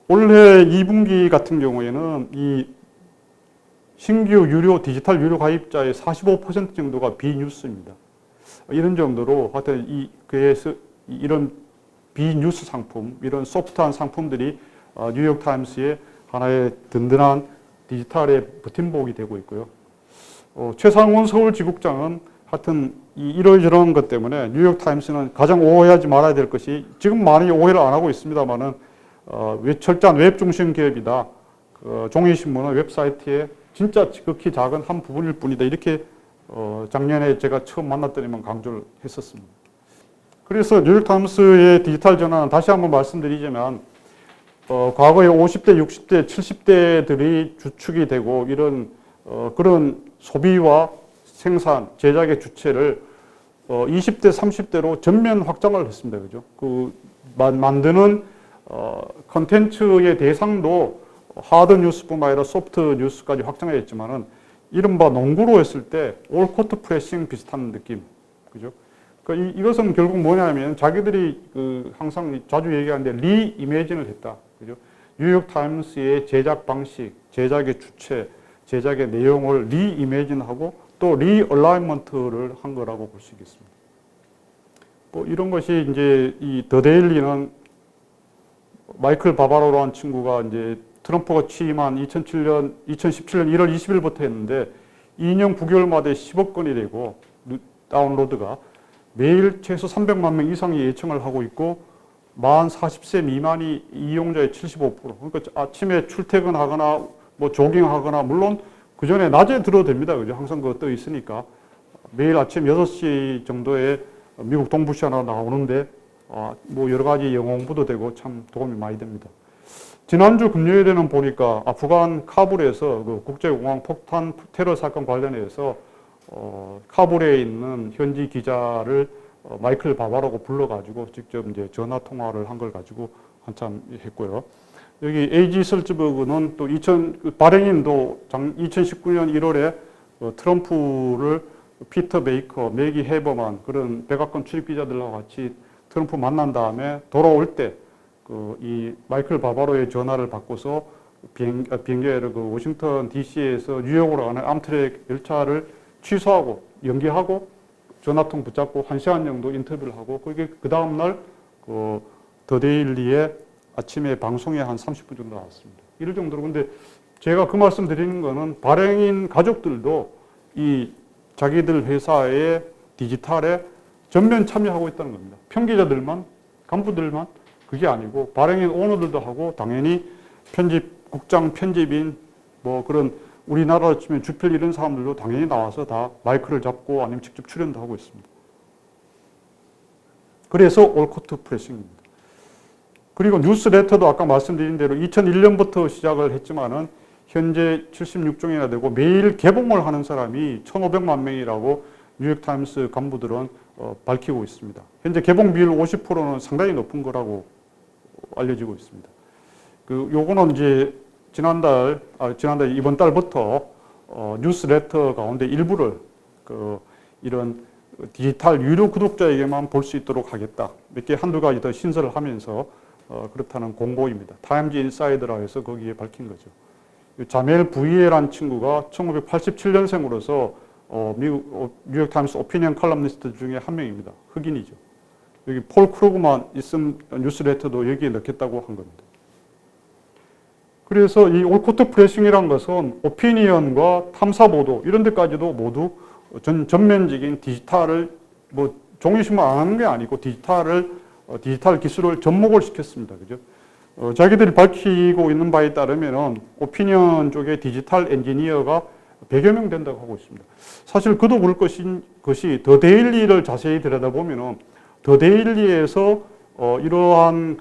올해 2분기 같은 경우에는 이 신규 디지털 유료 가입자의 45% 정도가 비뉴스입니다. 이런 정도로 하여튼 이런 비뉴스 상품, 이런 소프트한 상품들이 뉴욕타임스의 하나의 든든한 디지털의 버팀목이 되고 있고요. 최상원 서울지국장은 하여튼 이러저러한 것 때문에 뉴욕타임스는 가장 오해하지 말아야 될 것이 지금 많이 오해를 안 하고 있습니다만은 철저한 웹 중심 기업이다. 종이신문은 웹사이트에 진짜 극히 작은 한 부분일 뿐이다. 이렇게 작년에 제가 처음 만났더니만 강조를 했었습니다. 그래서 뉴욕타임스의 디지털 전환은 다시 한번 말씀드리자면 과거에 50대, 60대, 70대들이 주축이 되고 이런 그런 소비와 생산, 제작의 주체를 20대, 30대로 전면 확장을 했습니다. 그죠? 만드는 컨텐츠의 대상도 하드 뉴스뿐만 아니라 소프트 뉴스까지 확장했지만은 이른바 농구로 했을 때 올코트 프레싱 비슷한 느낌. 그죠? 그러니까 이것은 결국 뭐냐면 자기들이 항상 자주 얘기하는데 리이매진을 했다. 그죠? 뉴욕타임스의 제작 방식, 제작의 주체, 제작의 내용을 리이매진하고 또 리얼라이먼트를 한 거라고 볼 수 있겠습니다. 뭐 이런 것이 이제 이 더 데일리는 마이클 바바로라는 친구가 이제 트럼프가 취임한 2017년 1월 20일부터 했는데 2년 9개월마다 10억 건이 되고 다운로드가 매일 최소 300만 명 이상이 예청을 하고 있고 만 40세 미만이 이용자의 75%. 그러니까 아침에 출퇴근하거나 뭐 조깅하거나 물론 그 전에 낮에 들어도 됩니다. 그죠? 항상 그거 떠 있으니까 매일 아침 6시 정도에 미국 동부시간으로 나오는데 뭐 여러 가지 영어 공부도 되고 참 도움이 많이 됩니다. 지난주 금요일에는 보니까 아프간 카불에서 그 국제공항 폭탄 테러 사건 관련해서 카불에 있는 현지 기자를 마이클 바바라고 불러가지고 직접 이제 전화 통화를 한 걸 가지고 한참 했고요. 여기 에이지 설츠버그는 또 바랭인도 2019년 1월에 트럼프를 피터 베이커, 매기 해버만 그런 백악관 출입 기자들과 같이 트럼프 만난 다음에 돌아올 때 이 마이클 바바로의 전화를 받고서 비행기를 워싱턴 DC에서 뉴욕으로 가는 암트랙 열차를 취소하고 연기하고 전화통 붙잡고 1시간 정도 인터뷰를 하고 그게 그 다음날 더 데일리에 아침에 방송에 한 30분 정도 나왔습니다. 이럴 정도로 근데 제가 그 말씀 드리는 거는 발행인 가족들도 이 자기들 회사의 디지털에 전면 참여하고 있다는 겁니다. 편기자들만, 간부들만 그게 아니고 발행인 오너들도 하고 당연히 국장 편집인 뭐 그런 우리나라로 치면 주필 이런 사람들도 당연히 나와서 다 마이크를 잡고 아니면 직접 출연도 하고 있습니다. 그래서 올코트 프레싱입니다. 그리고 뉴스레터도 아까 말씀드린 대로 2001년부터 시작을 했지만은 현재 76종이나 되고 매일 개봉을 하는 사람이 1,500만 명이라고 뉴욕타임스 간부들은 밝히고 있습니다. 현재 개봉 비율 50%는 상당히 높은 거라고 알려지고 있습니다. 요거는 이제 이번 달부터 뉴스레터 가운데 일부를 이런 디지털 유료 구독자에게만 볼 수 있도록 하겠다. 몇 개 한두 가지 더 신설을 하면서 그렇다는 공고입니다. 타임즈 인사이더라 해서 거기에 밝힌 거죠. 자멜 부이에라는 친구가 1987년생으로서 뉴욕타임스 오피니언 칼럼니스트 중에 한 명입니다. 흑인이죠. 여기 폴 크루그만 있음 뉴스레터도 여기에 넣겠다고 한 겁니다. 그래서 이 올코트 프레싱이라는 것은 오피니언과 탐사보도 이런 데까지도 모두 전면적인 디지털을 뭐 종이신문 안 하는 게 아니고 디지털 기술을 접목을 시켰습니다. 그죠? 자기들이 밝히고 있는 바에 따르면은 오피니언 쪽에 디지털 엔지니어가 100여 명 된다고 하고 있습니다. 사실 그도 그럴 것이 더 데일리를 자세히 들여다보면은 더 데일리에서 이러한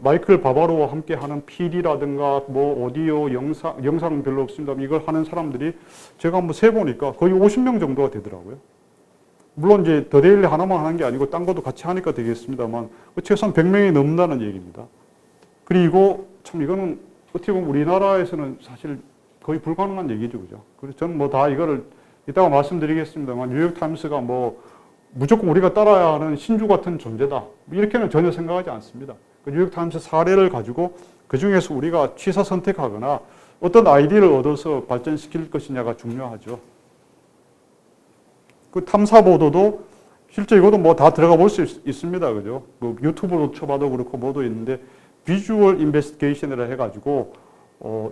마이클 바바로와 함께 하는 PD라든가 뭐 오디오, 영상 별로 없습니다. 이걸 하는 사람들이 제가 한번 세보니까 거의 50명 정도가 되더라고요. 물론 이제 더 데일리 하나만 하는 게 아니고 딴 것도 같이 하니까 되겠습니다만 최소한 100명이 넘는다는 얘기입니다. 그리고 참 이거는 어떻게 보면 우리나라에서는 사실 거의 불가능한 얘기죠. 그죠? 그래서 저는 뭐 다 이거를 이따가 말씀드리겠습니다만 뉴욕타임스가 뭐 무조건 우리가 따라야 하는 신주 같은 존재다. 이렇게는 전혀 생각하지 않습니다. 뉴욕타임스 사례를 가지고 그 중에서 우리가 취사 선택하거나 어떤 아이디어를 얻어서 발전시킬 것이냐가 중요하죠. 그 탐사 보도도 실제 이것도 뭐 다 들어가 볼 수 있습니다. 그죠? 뭐 유튜브로 쳐봐도 그렇고 뭐도 있는데 비주얼 인베스티게이션이라 해가지고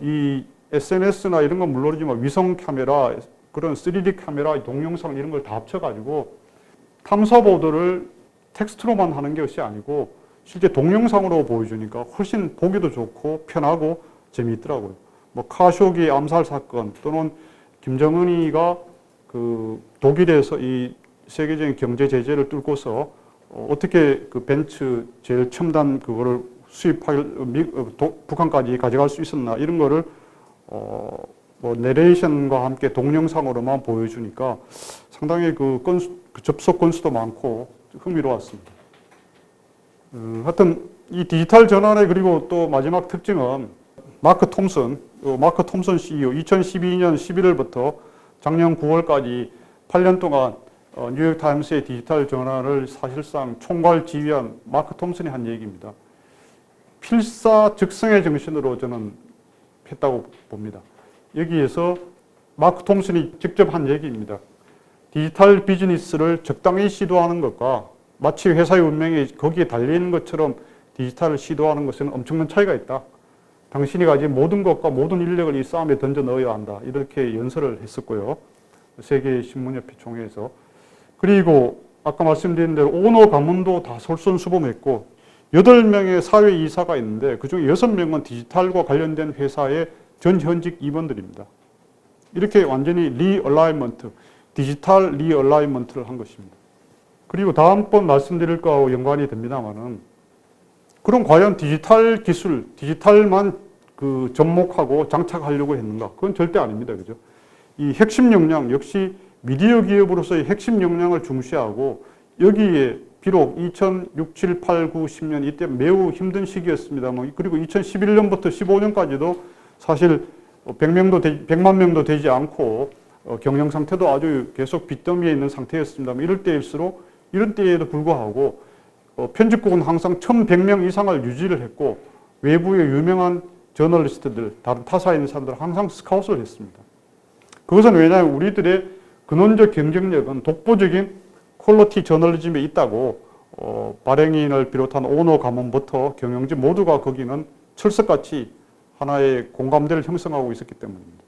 이 SNS나 이런 건 물론이지만 위성 카메라 그런 3D 카메라, 동영상 이런 걸 다 합쳐가지고 탐사 보도를 텍스트로만 하는 것이 아니고 실제 동영상으로 보여주니까 훨씬 보기도 좋고 편하고 재미있더라고요. 뭐 카쇼기 암살 사건 또는 김정은이가 그 독일에서 이 세계적인 경제 제재를 뚫고서 어떻게 그 벤츠 제일 첨단 그거를 수입할 북한까지 가져갈 수 있었나 이런 거를 뭐 내레이션과 함께 동영상으로만 보여주니까 상당히 그 접속 건수도 많고 흥미로웠습니다. 하여튼 이 디지털 전환의 그리고 또 마지막 특징은 마크 톰슨 CEO 2012년 11월부터 작년 9월까지 8년 동안 뉴욕타임스의 디지털 전환을 사실상 총괄 지휘한 마크 톰슨이 한 얘기입니다. 필사즉성의 정신으로 저는 했다고 봅니다. 여기에서 마크 톰슨이 직접 한 얘기입니다. 디지털 비즈니스를 적당히 시도하는 것과 마치 회사의 운명이 거기에 달려있는 것처럼 디지털을 시도하는 것은 엄청난 차이가 있다. 당신이 가진 모든 것과 모든 인력을 이 싸움에 던져 넣어야 한다. 이렇게 연설을 했었고요. 세계신문협회 총회에서. 그리고 아까 말씀드린 대로 오너 가문도 다 솔선수범했고 8명의 사회이사가 있는데 그중에 6명은 디지털과 관련된 회사의 전 현직 임원들입니다. 이렇게 완전히 리얼라이먼트, 디지털 리얼라이먼트를 한 것입니다. 그리고 다음번 말씀드릴 거하고 연관이 됩니다만은 그럼 과연 디지털 기술, 디지털만 그 접목하고 장착하려고 했는가? 그건 절대 아닙니다. 그죠? 이 핵심 역량, 역시 미디어 기업으로서의 핵심 역량을 중시하고 여기에 비록 2006, 7, 8, 9, 10년 이때 매우 힘든 시기였습니다만 그리고 2011년부터 15년까지도 사실 100만 명도 되지 않고 경영 상태도 아주 계속 빚더미에 있는 상태였습니다만 이런 때에도 불구하고 편집국은 항상 1,100명 이상을 유지를 했고 외부의 유명한 저널리스트들, 다른 타사에 있는 사람들 항상 스카웃을 했습니다. 그것은 왜냐하면 우리들의 근원적 경쟁력은 독보적인 퀄리티 저널리즘에 있다고 발행인을 비롯한 오너 가문부터 경영진 모두가 거기는 철석같이 하나의 공감대를 형성하고 있었기 때문입니다.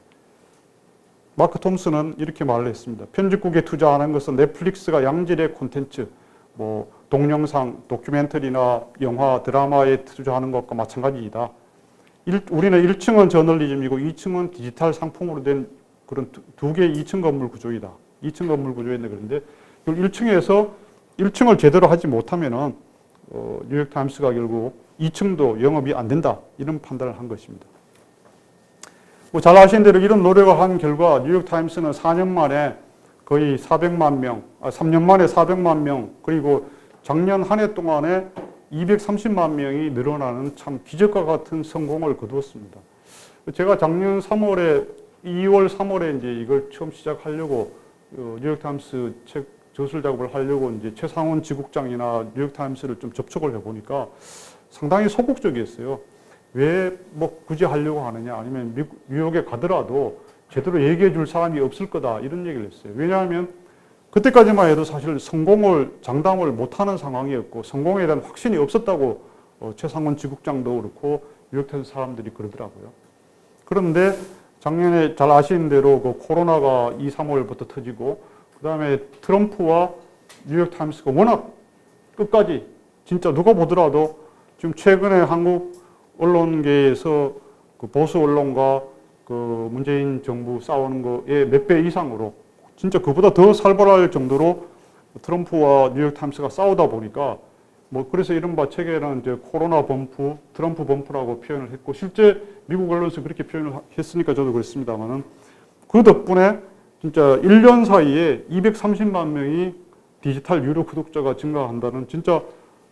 마크 톰슨은 이렇게 말을 했습니다. 편집국에 투자하는 것은 넷플릭스가 양질의 콘텐츠, 뭐 동영상, 다큐멘터리나 영화, 드라마에 투자하는 것과 마찬가지이다. 우리는 1층은 저널리즘이고 2층은 디지털 상품으로 된 그런 두 개의 2층 건물 구조이다. 2층 건물 구조인데 그런데 1층에서 1층을 제대로 하지 못하면은 뉴욕타임스가 결국 2층도 영업이 안 된다. 이런 판단을 한 것입니다. 뭐 잘 아시는 대로 이런 노력을 한 결과 뉴욕타임스는 4년 만에 거의 400만 명, 3년 만에 400만 명, 그리고 작년 한 해 동안에 230만 명이 늘어나는 참 기적과 같은 성공을 거두었습니다. 제가 작년 2월, 3월에 이제 이걸 처음 시작하려고 뉴욕타임스 책 저술 작업을 하려고 이제 최상원 지국장이나 뉴욕타임스를 좀 접촉을 해보니까 상당히 소극적이었어요. 왜 뭐 굳이 하려고 하느냐, 아니면 뉴욕에 가더라도 제대로 얘기해 줄 사람이 없을 거다, 이런 얘기를 했어요. 왜냐하면 그때까지만 해도 사실 장담을 못하는 상황이었고 성공에 대한 확신이 없었다고 최상원 지국장도 그렇고 뉴욕타임스 사람들이 그러더라고요. 그런데 작년에 잘 아시는 대로 그 코로나가 2, 3월부터 터지고 그 다음에 트럼프와 뉴욕타임스가 워낙 끝까지 진짜 누가 보더라도 지금 최근에 한국 언론계에서 그 보수 언론과 그 문재인 정부 싸우는 거에 몇 배 이상으로 진짜 그보다 더 살벌할 정도로 트럼프와 뉴욕타임스가 싸우다 보니까 뭐 그래서 이른바 책에는 이제 코로나 범프, 트럼프 범프라고 표현을 했고 실제 미국 언론에서 그렇게 표현을 했으니까 저도 그렇습니다만은 그 덕분에 진짜 1년 사이에 230만 명이 디지털 유료 구독자가 증가한다는 진짜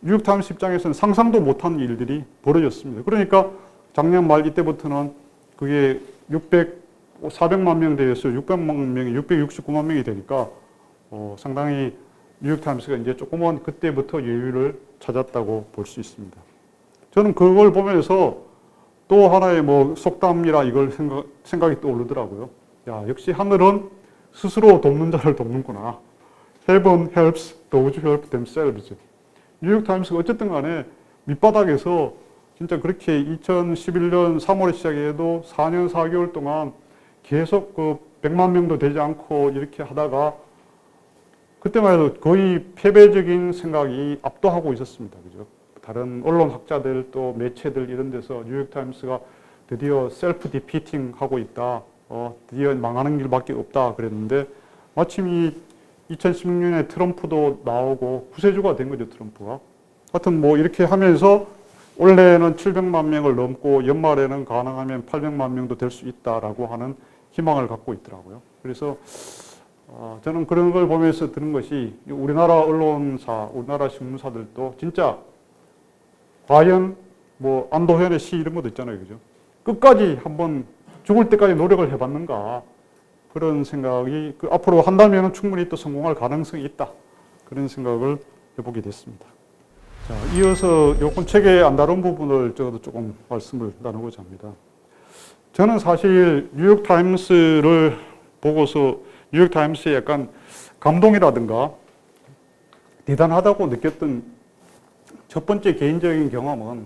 뉴욕타임스 입장에서는 상상도 못한 일들이 벌어졌습니다. 그러니까 작년 말 이때부터는 그게 400만 명 되어서 600만 명이 669만 명이 되니까 상당히 뉴욕타임스가 이제 조금은 그때부터 여유를 찾았다고 볼 수 있습니다. 저는 그걸 보면서 또 하나의 뭐 속담이라 이걸 생각이 떠오르더라고요. 야, 역시 하늘은 스스로 돕는 자를 돕는구나. Heaven helps those who help themselves. 뉴욕타임스가 어쨌든 간에 밑바닥에서 진짜 그렇게 2011년 3월에 시작해도 4년 4개월 동안 계속 그 100만 명도 되지 않고 이렇게 하다가 그때만 해도 거의 패배적인 생각이 압도하고 있었습니다. 그죠? 다른 언론 학자들 또 매체들 이런 데서 뉴욕타임스가 드디어 셀프 디피팅 하고 있다. 드디어 망하는 길밖에 없다 그랬는데 마침 이 2016년에 트럼프도 나오고 구세주가 된 거죠, 트럼프가. 하여튼 뭐 이렇게 하면서 올해는 700만 명을 넘고 연말에는 가능하면 800만 명도 될 수 있다라고 하는 희망을 갖고 있더라고요. 그래서 저는 그런 걸 보면서 드는 것이 우리나라 언론사, 우리나라 신문사들도 진짜 과연 뭐 안도현의 시 이런 것도 있잖아요. 그죠? 끝까지 한번 죽을 때까지 노력을 해봤는가. 그런 생각이 앞으로 한다면 충분히 또 성공할 가능성이 있다. 그런 생각을 해보게 됐습니다. 자, 이어서 요건 책에 안 다룬 부분을 저도 조금 말씀을 나누고자 합니다. 저는 사실 뉴욕타임스를 보고서 뉴욕타임스에 약간 감동이라든가 대단하다고 느꼈던 첫 번째 개인적인 경험은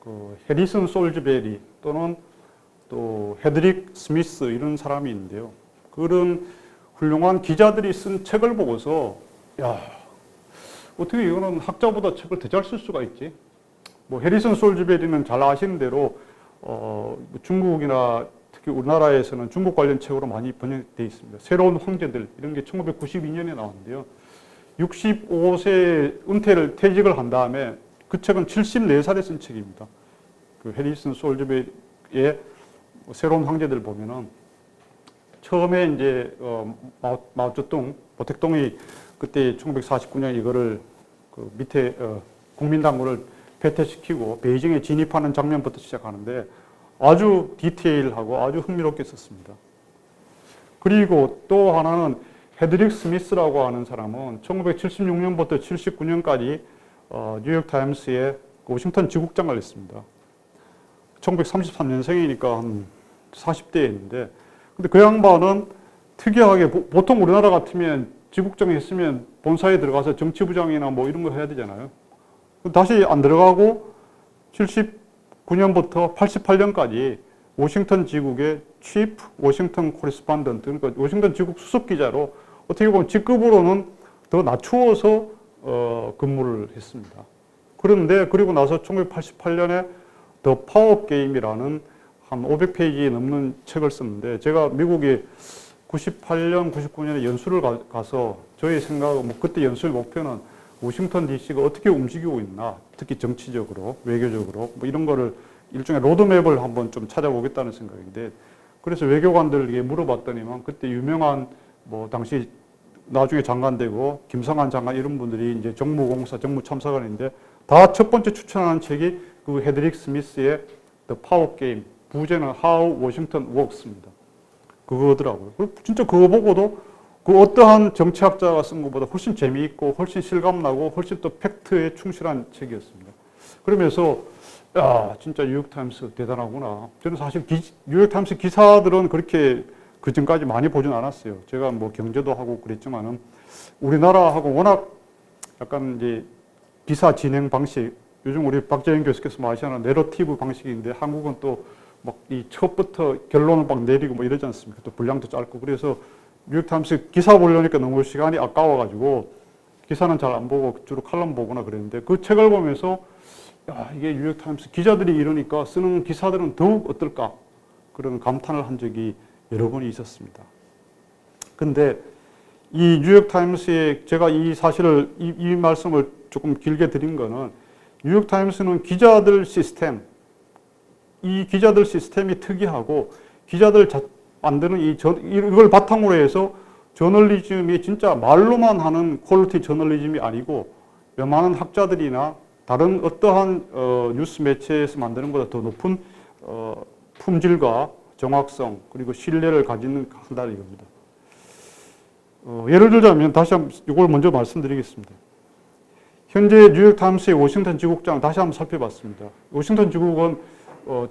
그 해리슨 솔즈베리 또는 또 헤드릭 스미스 이런 사람이 있는데요. 그런 훌륭한 기자들이 쓴 책을 보고서 야, 어떻게 이거는 학자보다 책을 더 잘 쓸 수가 있지? 뭐 해리슨 솔즈베리는 잘 아시는 대로 중국이나 특히 우리나라에서는 중국 관련 책으로 많이 번역되어 있습니다. 새로운 황제들 이런 게 1992년에 나왔는데요. 65세 은퇴를 퇴직을 한 다음에 그 책은 74살에 쓴 책입니다. 그 해리슨 솔즈베리의 새로운 황제들 보면은 처음에 이제 마오쩌둥, 보택동이 그때 1949년 이거를 그 밑에 국민당국을 패퇴시키고 베이징에 진입하는 장면부터 시작하는데 아주 디테일하고 아주 흥미롭게 썼습니다. 그리고 또 하나는 헤드릭 스미스라고 하는 사람은 1976년부터 79년까지 뉴욕타임스의 워싱턴 지국장을 했습니다. 1933년생이니까 한 40대였는데 근데 그 양반은 특이하게 보통 우리나라 같으면 지국장에 했으면 본사에 들어가서 정치부장이나 뭐 이런 거 해야 되잖아요. 다시 안 들어가고 79년부터 88년까지 워싱턴 지국의 치프 워싱턴 코레스판던트 그러니까 워싱턴 지국 수석 기자로 어떻게 보면 직급으로는 더 낮추어서 근무를 했습니다. 그런데 그리고 나서 1988년에 더 파워 게임이라는 한 500페이지 넘는 책을 썼는데 제가 미국에 98년, 99년에 연수를 가서 저희 생각은 뭐 그때 연수의 목표는 워싱턴 DC가 어떻게 움직이고 있나, 특히 정치적으로, 외교적으로 뭐 이런 거를 일종의 로드맵을 한번 좀 찾아보겠다는 생각인데 그래서 외교관들에게 물어봤더니만 그때 유명한 뭐 당시 나중에 장관 되고 김성한 장관 이런 분들이 이제 정무공사, 정무참사관인데 다 첫 번째 추천하는 책이 그 헤드릭 스미스의 The Power Game, 부제는 How Washington Works입니다. 그거더라고요. 진짜 그거 보고도 그 어떠한 정치학자가 쓴 것보다 훨씬 재미있고 훨씬 실감나고 훨씬 또 팩트에 충실한 책이었습니다. 그러면서 야, 진짜 뉴욕타임스 대단하구나. 저는 사실 뉴욕타임스 기사들은 그렇게 그 전까지 많이 보진 않았어요. 제가 뭐 경제도 하고 그랬지만은 우리나라하고 워낙 약간 이제 기사 진행 방식, 요즘 우리 박재현 교수께서 말하시는 내러티브 방식인데 한국은 또 막 이 첫부터 결론을 막 내리고 뭐 이러지 않습니까? 또 분량도 짧고 그래서 뉴욕타임스 기사 보려니까 너무 시간이 아까워가지고 기사는 잘 안 보고 주로 칼럼 보거나 그랬는데 그 책을 보면서 야, 이게 뉴욕타임스 기자들이 이러니까 쓰는 기사들은 더욱 어떨까 그런 감탄을 한 적이 여러 번 있었습니다. 근데 이 뉴욕타임스에 제가 이 사실을 이 말씀을 조금 길게 드린 거는 뉴욕타임스는 기자들 시스템, 이 기자들 시스템이 특이하고 기자들 만드는 이걸 바탕으로 해서 저널리즘이 진짜 말로만 하는 퀄리티 저널리즘이 아니고 웬만한 학자들이나 다른 어떠한 뉴스 매체에서 만드는 것보다 더 높은 품질과 정확성 그리고 신뢰를 가지는 한다는 이겁니다. 예를 들자면 다시 한번 이걸 먼저 말씀드리겠습니다. 현재 뉴욕타임스의 워싱턴 지국장 다시 한번 살펴봤습니다. 워싱턴 지국은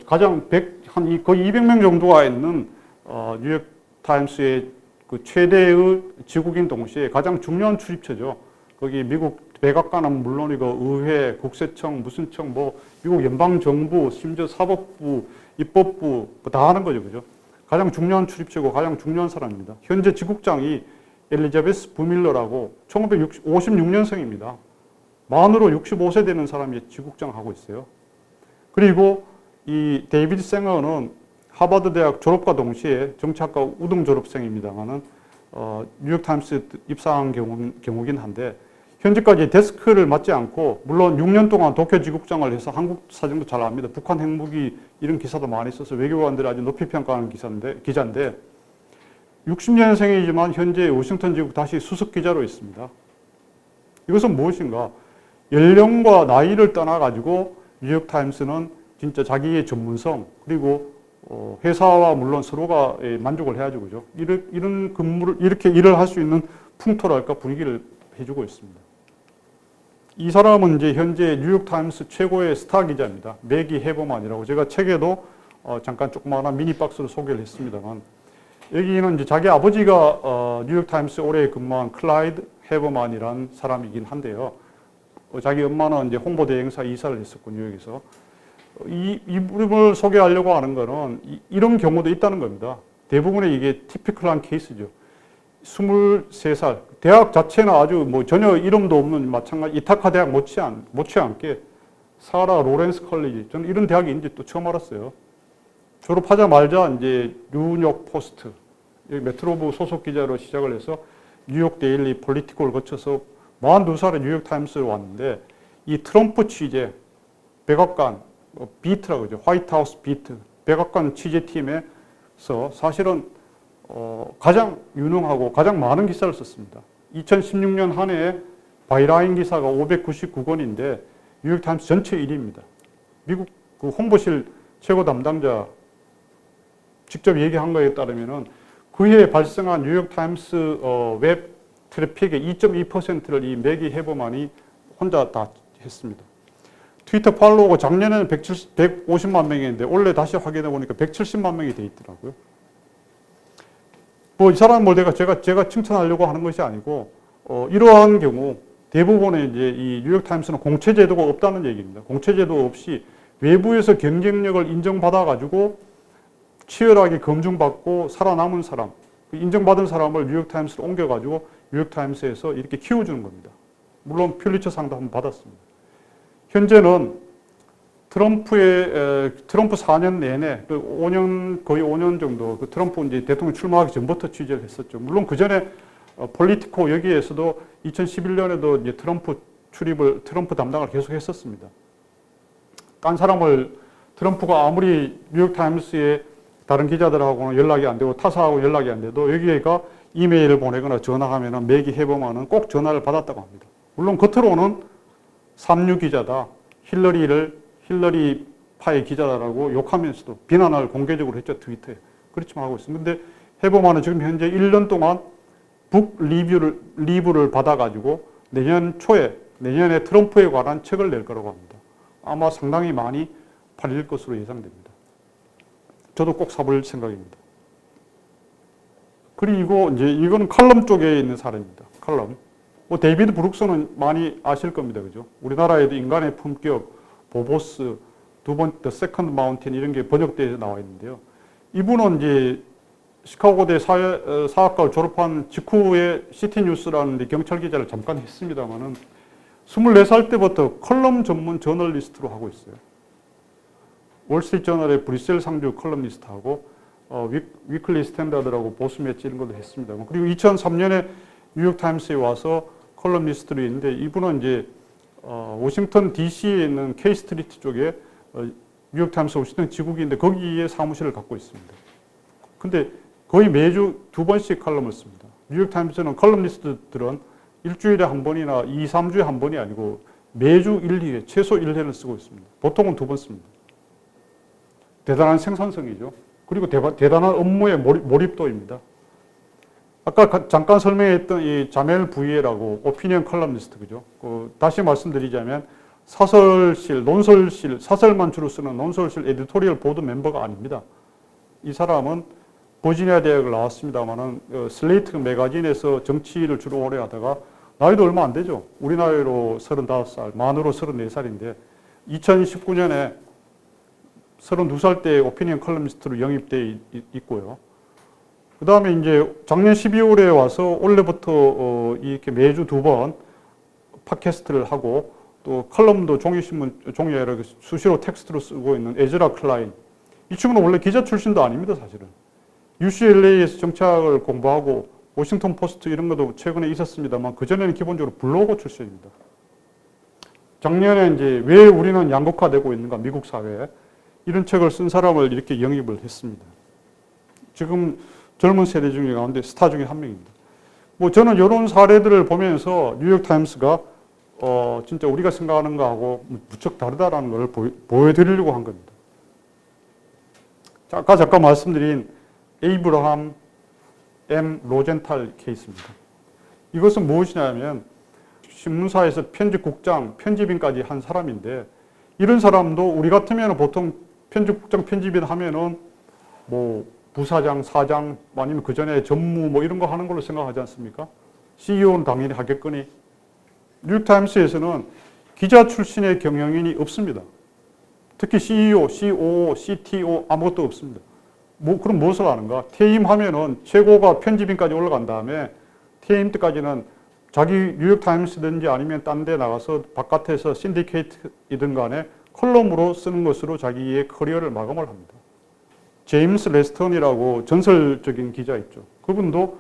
가장 거의 200명 정도가 있는 뉴욕타임스의 그 최대의 지국인 동시에 가장 중요한 출입처죠. 거기 미국 백악관은 물론이고 의회, 국세청, 무슨 청, 뭐 미국 연방정부, 심지어 사법부, 입법부 다 하는 거죠, 그죠? 가장 중요한 출입처고 가장 중요한 사람입니다. 현재 지국장이 엘리자베스 부밀러라고 1956년생입니다. 만으로 65세 되는 사람이 지국장 하고 있어요. 그리고 이 데이비드 생어는 하버드 대학 졸업과 동시에 정치학과 우등 졸업생입니다만은 뉴욕타임스 입사한 경우긴 한데 현재까지 데스크를 맡지 않고 물론 6년 동안 도쿄 지국장을 해서 한국 사정도 잘 압니다. 북한 핵무기 이런 기사도 많이 써서 외교관들이 아주 높이 평가하는 기자인데 60년생이지만 현재 워싱턴 지국 다시 수석 기자로 있습니다. 이것은 무엇인가? 연령과 나이를 떠나가지고 뉴욕타임스는 진짜 자기의 전문성 그리고 회사와 물론 서로가 만족을 해야죠, 그죠? 이런 근무를 이렇게 일을 할 수 있는 풍토랄까 분위기를 해주고 있습니다. 이 사람은 이제 현재 뉴욕타임스 최고의 스타 기자입니다. 매기 해버만이라고 제가 책에도 잠깐 조그마한 미니박스로 소개를 했습니다만 여기는 이제 자기 아버지가 뉴욕타임스에 오래 근무한 클라이드 해버만이라는 사람이긴 한데요. 자기 엄마는 이제 홍보대행사 이사를 했었고 뉴욕에서 이 이름을 소개하려고 하는 거는 이런 경우도 있다는 겁니다. 대부분의 이게 티피컬한 케이스죠. 23살 대학 자체는 아주 뭐 전혀 이름도 없는 마찬가지 이타카 대학 못지않게 사라 로렌스 컬리지 저는 이런 대학이 있는지 또 처음 알았어요. 졸업하자마자 이제 뉴욕 포스트 여기 메트로부 소속 기자로 시작을 해서 뉴욕 데일리 폴리티컬을 거쳐서 42살에 뉴욕 타임스로 왔는데 이 트럼프 취재 백악관 비트라고 하죠. 화이트하우스 비트 백악관 취재팀에서 사실은 가장 유능하고 가장 많은 기사를 썼습니다. 2016년 한 해에 바이라인 기사가 599건인데 뉴욕타임스 전체 1위입니다. 미국 그 홍보실 최고 담당자 직접 얘기한 거에 따르면은 그해 발생한 뉴욕타임스 웹 트래픽의 2.2%를 이 매기 해버만이 혼자 다 했습니다. 트위터 팔로워가 작년에는 150만 명이었는데 올해 다시 확인해 보니까 170만 명이 돼 있더라고요. 뭐 이 사람 뭘 제가 칭찬하려고 하는 것이 아니고 이러한 경우 대부분의 이제 이 뉴욕타임스는 공채제도가 없다는 얘기입니다. 공채제도 없이 외부에서 경쟁력을 인정받아 가지고 치열하게 검증받고 살아남은 사람, 인정받은 사람을 뉴욕타임스로 옮겨 가지고 뉴욕타임스에서 이렇게 키워주는 겁니다. 물론 퓰리처 상도 한번 받았습니다. 현재는 트럼프 4년 내내 거의 5년 정도 트럼프 이제 대통령 출마하기 전부터 취재를 했었죠. 물론 그 전에 폴리티코 여기에서도 2011년에도 이제 트럼프 담당을 계속 했었습니다. 딴 사람을 트럼프가 아무리 뉴욕타임스의 다른 기자들하고는 연락이 안 되고 타사하고 연락이 안 돼도 여기가 이메일을 보내거나 전화하면은 매기 해보면은 꼭 전화를 받았다고 합니다. 물론 겉으로는 삼류 기자다, 힐러리 파의 기자라고 욕하면서도 비난을 공개적으로 했죠, 트위터에. 그렇지만 하고 있습니다. 근데 해보면은 지금 현재 1년 동안 북 리뷰를 받아가지고 내년에 트럼프에 관한 책을 낼 거라고 합니다. 아마 상당히 많이 팔릴 것으로 예상됩니다. 저도 꼭 사볼 생각입니다. 그리고 이제 이건 칼럼 쪽에 있는 사례입니다. 칼럼. 뭐 데이비드 브룩스는 많이 아실 겁니다. 그죠? 우리나라에도 인간의 품격, 보보스, The Second Mountain 이런 게 번역돼서 나와 있는데요. 이분은 이제 시카고대 사학과를 졸업한 직후에 시티뉴스라는 데 경찰 기자를 잠깐 했습니다만은 24살 때부터 컬럼 전문 저널리스트로 하고 있어요. 월스트리트저널의 브뤼셀 상주 컬럼리스트하고 위클리 스탠다드라고 보수 매치 이런 것도 했습니다. 그리고 2003년에 뉴욕타임스에 와서 컬럼리스트로 있는데 이분은 이제 워싱턴 DC에 있는 K-스트리트 쪽에 뉴욕타임스 워싱턴 지국인데 거기에 사무실을 갖고 있습니다. 근데 거의 매주 2번씩 칼럼을 씁니다. 뉴욕타임스는 컬럼리스트들은 일주일에 한 번이나 2, 3주에 한 번이 아니고 매주 1, 2회, 최소 1회를 쓰고 있습니다. 보통은 2번 씁니다. 대단한 생산성이죠. 그리고 대단한 업무의 몰입도입니다. 아까 잠깐 설명했던 이 자멜 부이에라고 오피니언 컬럼니스트, 그죠? 다시 말씀드리자면 논설실, 사설만 주로 쓰는 논설실 에디토리얼 보드 멤버가 아닙니다. 이 사람은 버지니아 대학을 나왔습니다만은 슬레이트 매거진에서 정치를 주로 오래 하다가 나이도 얼마 안 되죠. 우리 나이로 35살, 만으로 34살인데 2019년에 32살 때 오피니언 컬럼니스트로 영입돼 있고요. 그 다음에 이제 작년 12월에 와서 올해부터 이렇게 매주 2번 팟캐스트를 하고 또 컬럼도 종이신문, 종이 아니라 수시로 텍스트로 쓰고 있는 에즈라 클라인. 이 친구는 원래 기자 출신도 아닙니다, 사실은. UCLA에서 정치학을 공부하고 워싱턴 포스트 이런 것도 최근에 있었습니다만 그전에는 기본적으로 블로거 출신입니다. 작년에 이제 왜 우리는 양극화되고 있는가, 미국 사회에. 이런 책을 쓴 사람을 이렇게 영입을 했습니다. 지금 젊은 세대 중에 가운데 스타 중에 한 명입니다. 뭐 저는 이런 사례들을 보면서 뉴욕타임스가 진짜 우리가 생각하는 거하고 무척 다르다라는 걸 보여드리려고 한 겁니다. 아까 잠깐 말씀드린 에이브러함 M. 로젠탈 케이스입니다. 이것은 무엇이냐면 신문사에서 편집국장, 편집인까지 한 사람인데 이런 사람도 우리 같으면 보통 편집국장, 편집인 하면은 뭐 부사장, 사장 아니면 그 전에 전무 뭐 이런 거 하는 걸로 생각하지 않습니까? CEO는 당연히 하겠거니. 뉴욕타임스에서는 기자 출신의 경영인이 없습니다. 특히 CEO, COO, CTO 아무것도 없습니다. 그럼 무엇을 하는가? 퇴임하면은 최고가 편집인까지 올라간 다음에 퇴임 때까지는 자기 뉴욕타임스든지 아니면 딴 데 나가서 바깥에서 신디케이트이든 간에 컬럼으로 쓰는 것으로 자기의 커리어를 마감을 합니다. 제임스 레스턴이라고 전설적인 기자 있죠. 그분도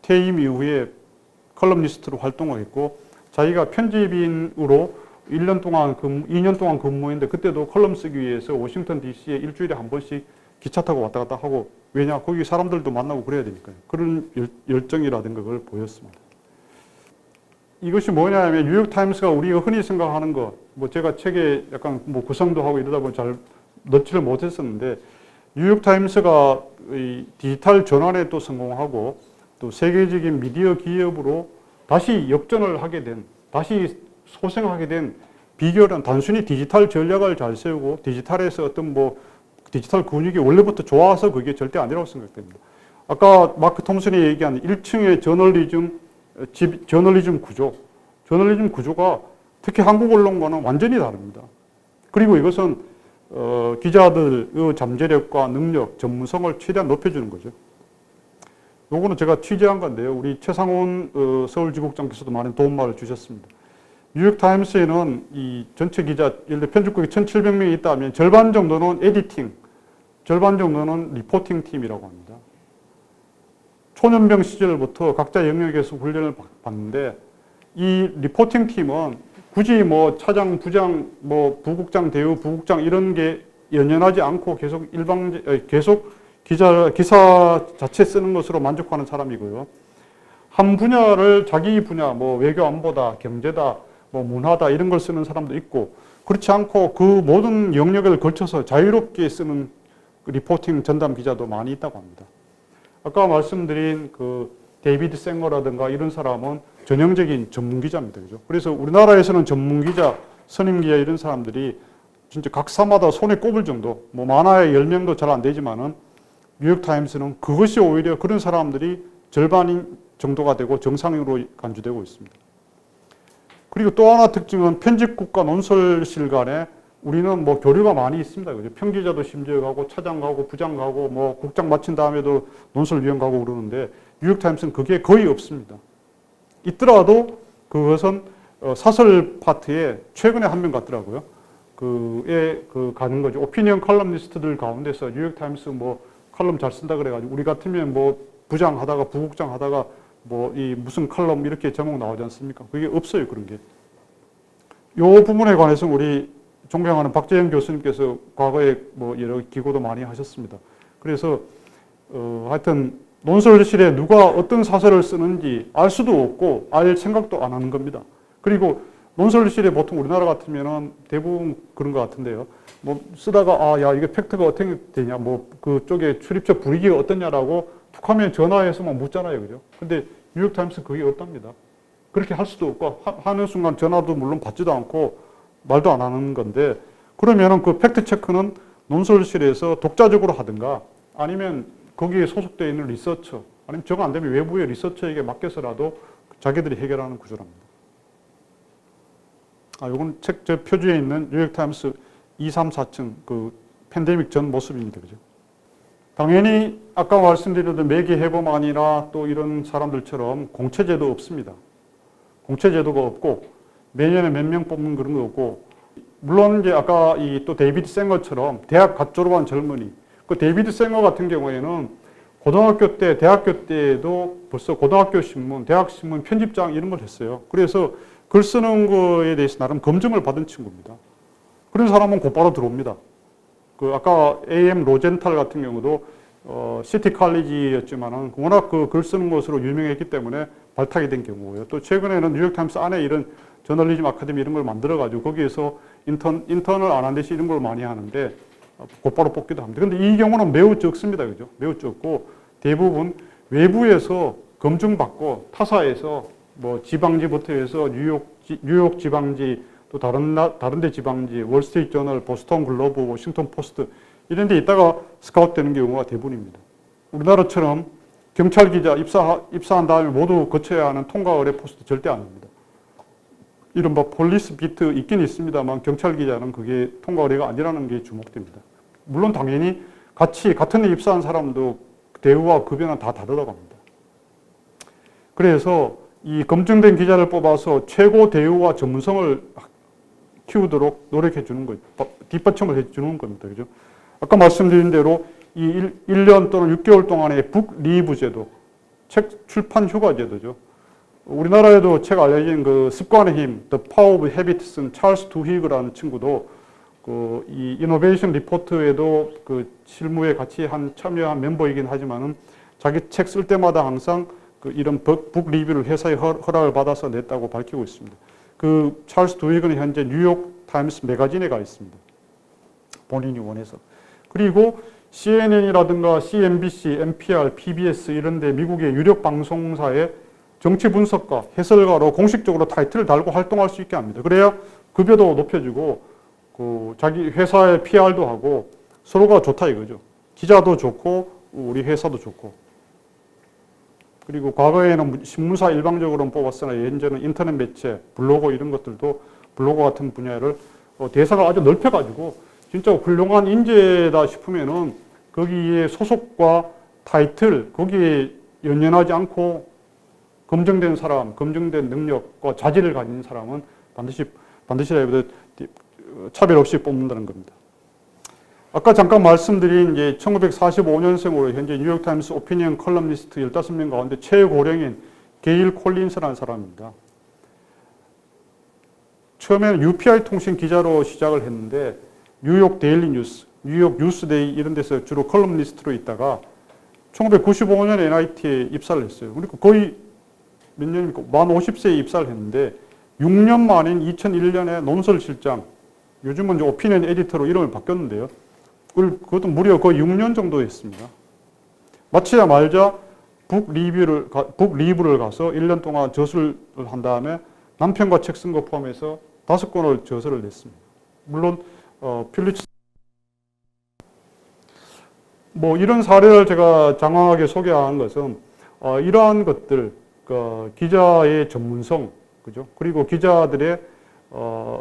퇴임 이후에 컬럼니스트로 활동을 했고 자기가 편집인으로 2년 동안 근무했는데 그때도 컬럼 쓰기 위해서 워싱턴 DC에 일주일에 한 번씩 기차 타고 왔다 갔다 하고 왜냐? 거기 사람들도 만나고 그래야 되니까요. 그런 열정이라든가 그걸 보였습니다. 이것이 뭐냐면 뉴욕타임스가 우리가 흔히 생각하는 것, 뭐 제가 책에 약간 뭐 구성도 하고 이러다 보니 잘 넣지를 못했었는데 뉴욕타임스가 이 디지털 전환에 또 성공하고 또 세계적인 미디어 기업으로 다시 역전을 하게 된, 다시 소생하게 된 비결은 단순히 디지털 전략을 잘 세우고 디지털에서 어떤 뭐 디지털 근육이 원래부터 좋아서 그게 절대 아니라고 생각됩니다. 아까 마크 톰슨이 얘기한 1층의 저널리즘 구조가 특히 한국 언론과는 완전히 다릅니다. 그리고 이것은 기자들의 잠재력과 능력, 전문성을 최대한 높여주는 거죠. 요거는 제가 취재한 건데요. 우리 최상훈 서울지국장께서도 많은 도움말을 주셨습니다. 뉴욕타임스에는 이 전체 기자, 예를 들어 편집국이 1,700명이 있다면 절반 정도는 에디팅, 절반 정도는 리포팅 팀이라고 합니다. 초년병 시절부터 각자 영역에서 훈련을 받는데 이 리포팅 팀은 굳이 뭐 차장, 부장, 뭐 부국장, 대우, 부국장 이런 게 연연하지 않고 계속 기사 자체 쓰는 것으로 만족하는 사람이고요. 한 분야를 자기 분야, 뭐 외교 안보다, 경제다, 뭐 문화다 이런 걸 쓰는 사람도 있고 그렇지 않고 그 모든 영역을 걸쳐서 자유롭게 쓰는 리포팅 전담 기자도 많이 있다고 합니다. 아까 말씀드린 그 데이비드 생거라든가 이런 사람은 전형적인 전문 기자입니다. 그죠? 그래서 우리나라에서는 전문 기자, 선임 기자 이런 사람들이 진짜 각 사마다 손에 꼽을 정도, 뭐 만화에 10명도 잘 안 되지만은 뉴욕타임스는 그것이 오히려 그런 사람들이 절반인 정도가 되고 정상으로 간주되고 있습니다. 그리고 또 하나 특징은 편집국과 논설실 간에 우리는 뭐 교류가 많이 있습니다. 그죠? 편기자도 심지어 가고 차장 가고 부장 가고 뭐 국장 마친 다음에도 논설위원 가고 그러는데 뉴욕타임스는 그게 거의 없습니다. 있더라도 그것은 사설 파트에 최근에 한 명 같더라고요. 가는 거죠. 오피니언 컬럼니스트들 가운데서 뉴욕타임스 뭐 칼럼 잘 쓴다 그래가지고 우리 같으면 뭐 부장 하다가 부국장 하다가 뭐 이 무슨 칼럼 이렇게 제목 나오지 않습니까? 그게 없어요. 그런 게. 요 부분에 관해서 우리 존경하는 박재영 교수님께서 과거에 뭐 여러 기고도 많이 하셨습니다. 그래서 하여튼 논설실에 누가 어떤 사설을 쓰는지 알 수도 없고 알 생각도 안 하는 겁니다. 그리고 논설실에 보통 우리나라 같으면은 대부분 그런 것 같은데요. 뭐 쓰다가 야 이게 팩트가 어떻게 되냐, 뭐 그쪽에 출입처 분위기가 어떠냐라고 툭하면 전화해서 막 묻잖아요, 그죠? 근데 뉴욕타임스 그게 없답니다. 그렇게 할 수도 없고 하는 순간 전화도 물론 받지도 않고 말도 안 하는 건데 그러면은 그 팩트 체크는 논설실에서 독자적으로 하든가 아니면 거기에 소속되어 있는 리서처 아니면 저거 안 되면 외부의 리서처에게 맡겨서라도 자기들이 해결하는 구조랍니다. 이건 책 저 표지에 있는 뉴욕타임스 2, 3, 4층 그 팬데믹 전 모습입니다. 그죠? 당연히 아까 말씀드렸던 매기 해범안이나 또 이런 사람들처럼 공채제도 없습니다. 공채제도가 없고 매년에 몇 명 뽑는 그런 거 없고, 물론 이제 아까 이 또 데이비드 생어처럼 대학 갓 졸업한 젊은이, 그 데이비드 생어 같은 경우에는 고등학교 때, 대학교 때도 벌써 고등학교 신문, 대학 신문 편집장 이런 걸 했어요. 그래서 글 쓰는 거에 대해서 나름 검증을 받은 친구입니다. 그런 사람은 곧바로 들어옵니다. 그 아까 AM 로젠탈 같은 경우도 시티 칼리지였지만은 워낙 그 글 쓰는 것으로 유명했기 때문에 발탁이 된 경우고요. 또 최근에는 뉴욕타임스 안에 이런 저널리즘 아카데미 이런 걸 만들어가지고 거기에서 인턴을 안 한 대신 이런 걸 많이 하는데 곧바로 뽑기도 합니다. 근데 이 경우는 매우 적습니다. 그죠? 매우 적고 대부분 외부에서 검증받고 타사에서 뭐 지방지부터 해서 뉴욕 지방지 또 다른 데 지방지, 월스트리트 저널, 보스턴 글로브, 워싱턴 포스트 이런 데 있다가 스카우트 되는 경우가 대부분입니다. 우리나라처럼 경찰 기자 입사한 다음에 모두 거쳐야 하는 통과 의뢰 포스트 절대 안 합니다. 이른바 폴리스 비트 있긴 있습니다만 경찰 기자는 그게 통과 의뢰가 아니라는 게 주목됩니다. 물론 당연히 같은 데 입사한 사람도 대우와 급여는 다 다르다고 합니다. 그래서 이 검증된 기자를 뽑아서 최고 대우와 전문성을 키우도록 노력해 주는 거, 뒷받침을 해 주는 겁니다. 그죠? 아까 말씀드린 대로 이 1년 또는 6개월 동안의 북 리브 제도, 책 출판 휴가 제도죠. 우리나라에도 책 알려진 그 습관의 힘, The Power of Habit 쓴 찰스 두히그라는 친구도 그 이 이노베이션 리포트에도 그 실무에 같이 참여한 멤버이긴 하지만은 자기 책 쓸 때마다 항상 그 이런 북 리뷰를 회사의 허락을 받아서 냈다고 밝히고 있습니다. 그 찰스 두히그는 현재 뉴욕 타임스 매거진에 가 있습니다. 본인이 원해서. 그리고 CNN이라든가 CNBC, NPR, PBS 이런 데 미국의 유력 방송사의 정치 분석가, 해설가로 공식적으로 타이틀을 달고 활동할 수 있게 합니다. 그래야 급여도 높여주고 그 자기 회사의 PR도 하고 서로가 좋다 이거죠. 기자도 좋고 우리 회사도 좋고. 그리고 과거에는 신문사 일방적으로 뽑았으나 현재는 인터넷 매체, 블로그 이런 것들도 블로그 같은 분야를 대상을 아주 넓혀가지고 진짜 훌륭한 인재다 싶으면은 거기에 소속과 타이틀 거기에 연연하지 않고 검증된 사람, 검증된 능력과 자질을 가진 사람은 반드시라기보다 차별 없이 뽑는다는 겁니다. 아까 잠깐 말씀드린 이제 1945년생으로 현재 뉴욕타임스 오피니언 컬럼니스트 15명 가운데 최고령인 게일 콜린스라는 사람입니다. 처음에는 UPI 통신 기자로 시작을 했는데 뉴욕 데일리 뉴스, 뉴욕 뉴스데이 이런 데서 주로 컬럼니스트로 있다가 1995년에 NIT에 입사를 했어요. 그러니까 거의 몇 년입니까? 만 50세에 입사를 했는데 6년 만인 2001년에 논설실장, 요즘은 이제 오피니언 에디터로 이름을 바뀌었는데요. 그것도 무려 거의 6년 정도 했습니다. 마치자마자 북 리뷰를 가서 1년 동안 저술을 한 다음에 남편과 책 쓴 거 포함해서 5권을 저서를 냈습니다. 물론 필리츠 뭐 이런 사례를 제가 장황하게 소개한 것은 이러한 것들, 기자의 전문성, 그죠? 그리고 기자들의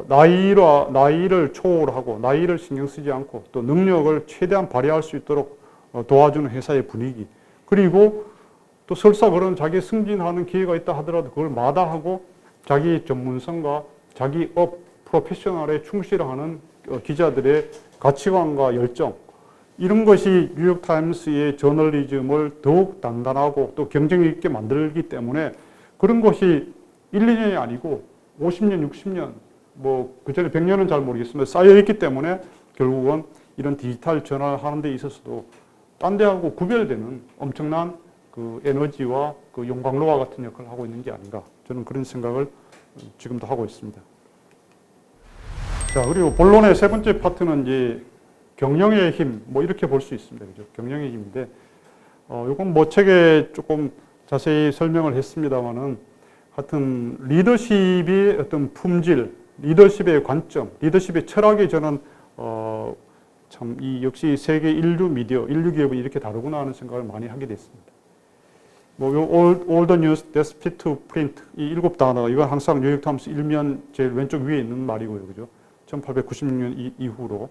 나이를 초월하고 나이를 신경 쓰지 않고 또 능력을 최대한 발휘할 수 있도록 도와주는 회사의 분위기, 그리고 또 설사 그런 자기 승진하는 기회가 있다 하더라도 그걸 마다하고 자기 전문성과 자기 프로페셔널에 충실하는 기자들의 가치관과 열정, 이런 것이 뉴욕타임스의 저널리즘을 더욱 단단하고 또 경쟁 있게 만들기 때문에 그런 것이 1, 2년이 아니고 50년, 60년, 뭐 그전에 100년은 잘 모르겠습니다. 쌓여있기 때문에 결국은 이런 디지털 전환을 하는 데 있어서도 딴 데하고 구별되는 엄청난 그 에너지와 그 용광로와 같은 역할을 하고 있는 게 아닌가. 저는 그런 생각을 지금도 하고 있습니다. 자, 그리고 본론의 세 번째 파트는 이제 경영의 힘, 뭐 이렇게 볼 수 있습니다. 그죠? 경영의 힘인데, 이건 뭐 책에 조금 자세히 설명을 했습니다만은 하여튼 리더십의 어떤 품질, 리더십의 관점, 리더십의 철학이 저는 참 이 역시 세계 인류 미디어, 인류 기업은 이렇게 다르구나 하는 생각을 많이 하게 됐습니다. 뭐 all the news that's fit to print 이 7단어, 이건 항상 뉴욕타임스 일면 제일 왼쪽 위에 있는 말이고요, 그죠? 1896년 이후로